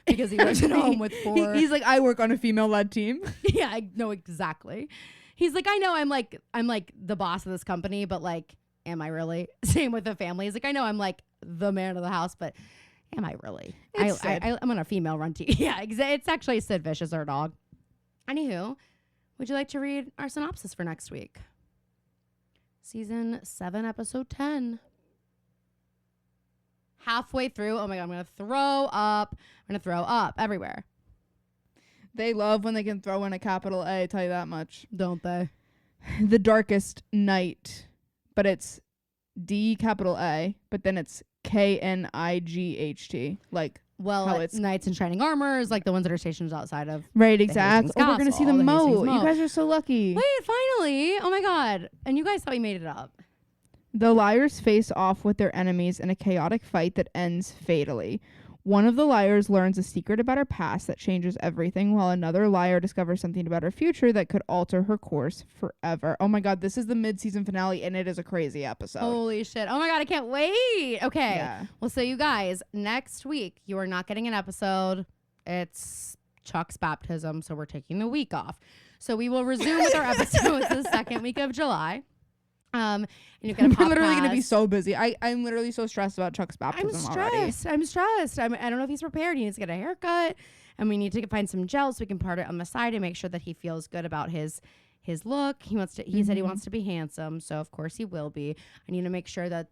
Because he works at home with 4. He's like, I work on a female-led team. Yeah, I know exactly. He's like, I know I'm like the boss of this company, but like, am I really? Same with the family. He's like, I know I'm like the man of the house, but am I really? I'm on a female-run team. Yeah, it's actually Sid Vicious, our dog. Anywho, would you like to read our synopsis for next week? Season 7, episode 10. Halfway through. Oh my God, I'm going to throw up. I'm going to throw up everywhere. They love when they can throw in a capital A, tell you that much. Don't they? The darkest night. But it's D capital A, but then it's KNIGHT. Like, well, it's knights in shining armor is like the ones that are stationed outside of. Right, exactly. Oh, we're going to see the moat. You guys are so lucky. Wait, finally. Oh my God. And you guys thought we made it up. The liars face off with their enemies in a chaotic fight that ends fatally. One of the liars learns a secret about her past that changes everything, while another liar discovers something about her future that could alter her course forever. Oh my God, this is the mid-season finale, and it is a crazy episode. Holy shit. Oh my God, I can't wait. Okay. Yeah. Well, so you guys, next week, you are not getting an episode. It's Chuck's baptism, so we're taking the week off. So we will resume with our episodes the second week of July. And you get a podcast. We're literally going to be so busy. I'm literally so stressed about Chuck's baptism already. I'm stressed. I don't know if he's prepared. He needs to get a haircut, and we need to find some gel so we can part it on the side and make sure that he feels good about his look. He said he wants to be handsome, so of course he will be. I need to make sure that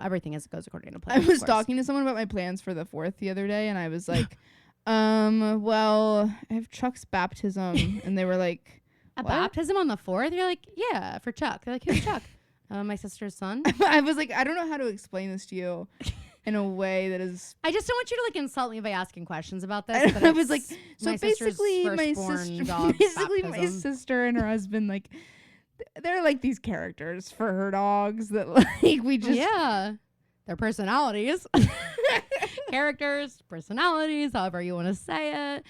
everything goes according to plan. I was talking to someone about my plans for the 4th the other day, and I was like, well, I have Chuck's baptism, and they were like, a baptism on the 4th? You're like, yeah, for Chuck. They're like, who's Chuck? My sister's son. I was like, I don't know how to explain this to you in a way that is. I just don't want you to like insult me by asking questions about this. But I was like, so basically, my sister and her husband, like, they're like these characters for her dogs that like we just their personalities, characters, personalities, however you want to say it.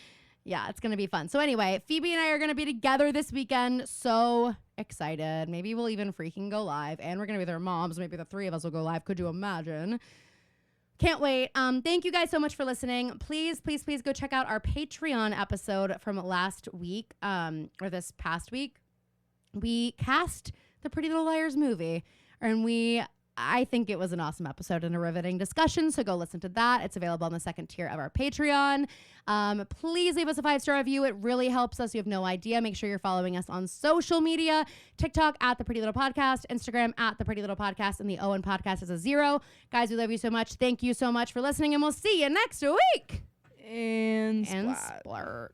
Yeah, it's going to be fun. So anyway, Phoebe and I are going to be together this weekend. So excited. Maybe we'll even freaking go live. And we're going to be with our moms. Maybe the 3 of us will go live. Could you imagine? Can't wait. Thank you guys so much for listening. Please, please, please go check out our Patreon episode from last week, or this past week. We cast the Pretty Little Liars movie. And I think it was an awesome episode and a riveting discussion, so go listen to that. It's available on the 2nd tier of our Patreon. Please leave us a 5-star review. It really helps us. You have no idea. Make sure you're following us on social media. TikTok at The Pretty Little Podcast. Instagram at The Pretty Little Podcast. And the Owen Podcast is a 0. Guys, we love you so much. Thank you so much for listening, and we'll see you next week. And splurt.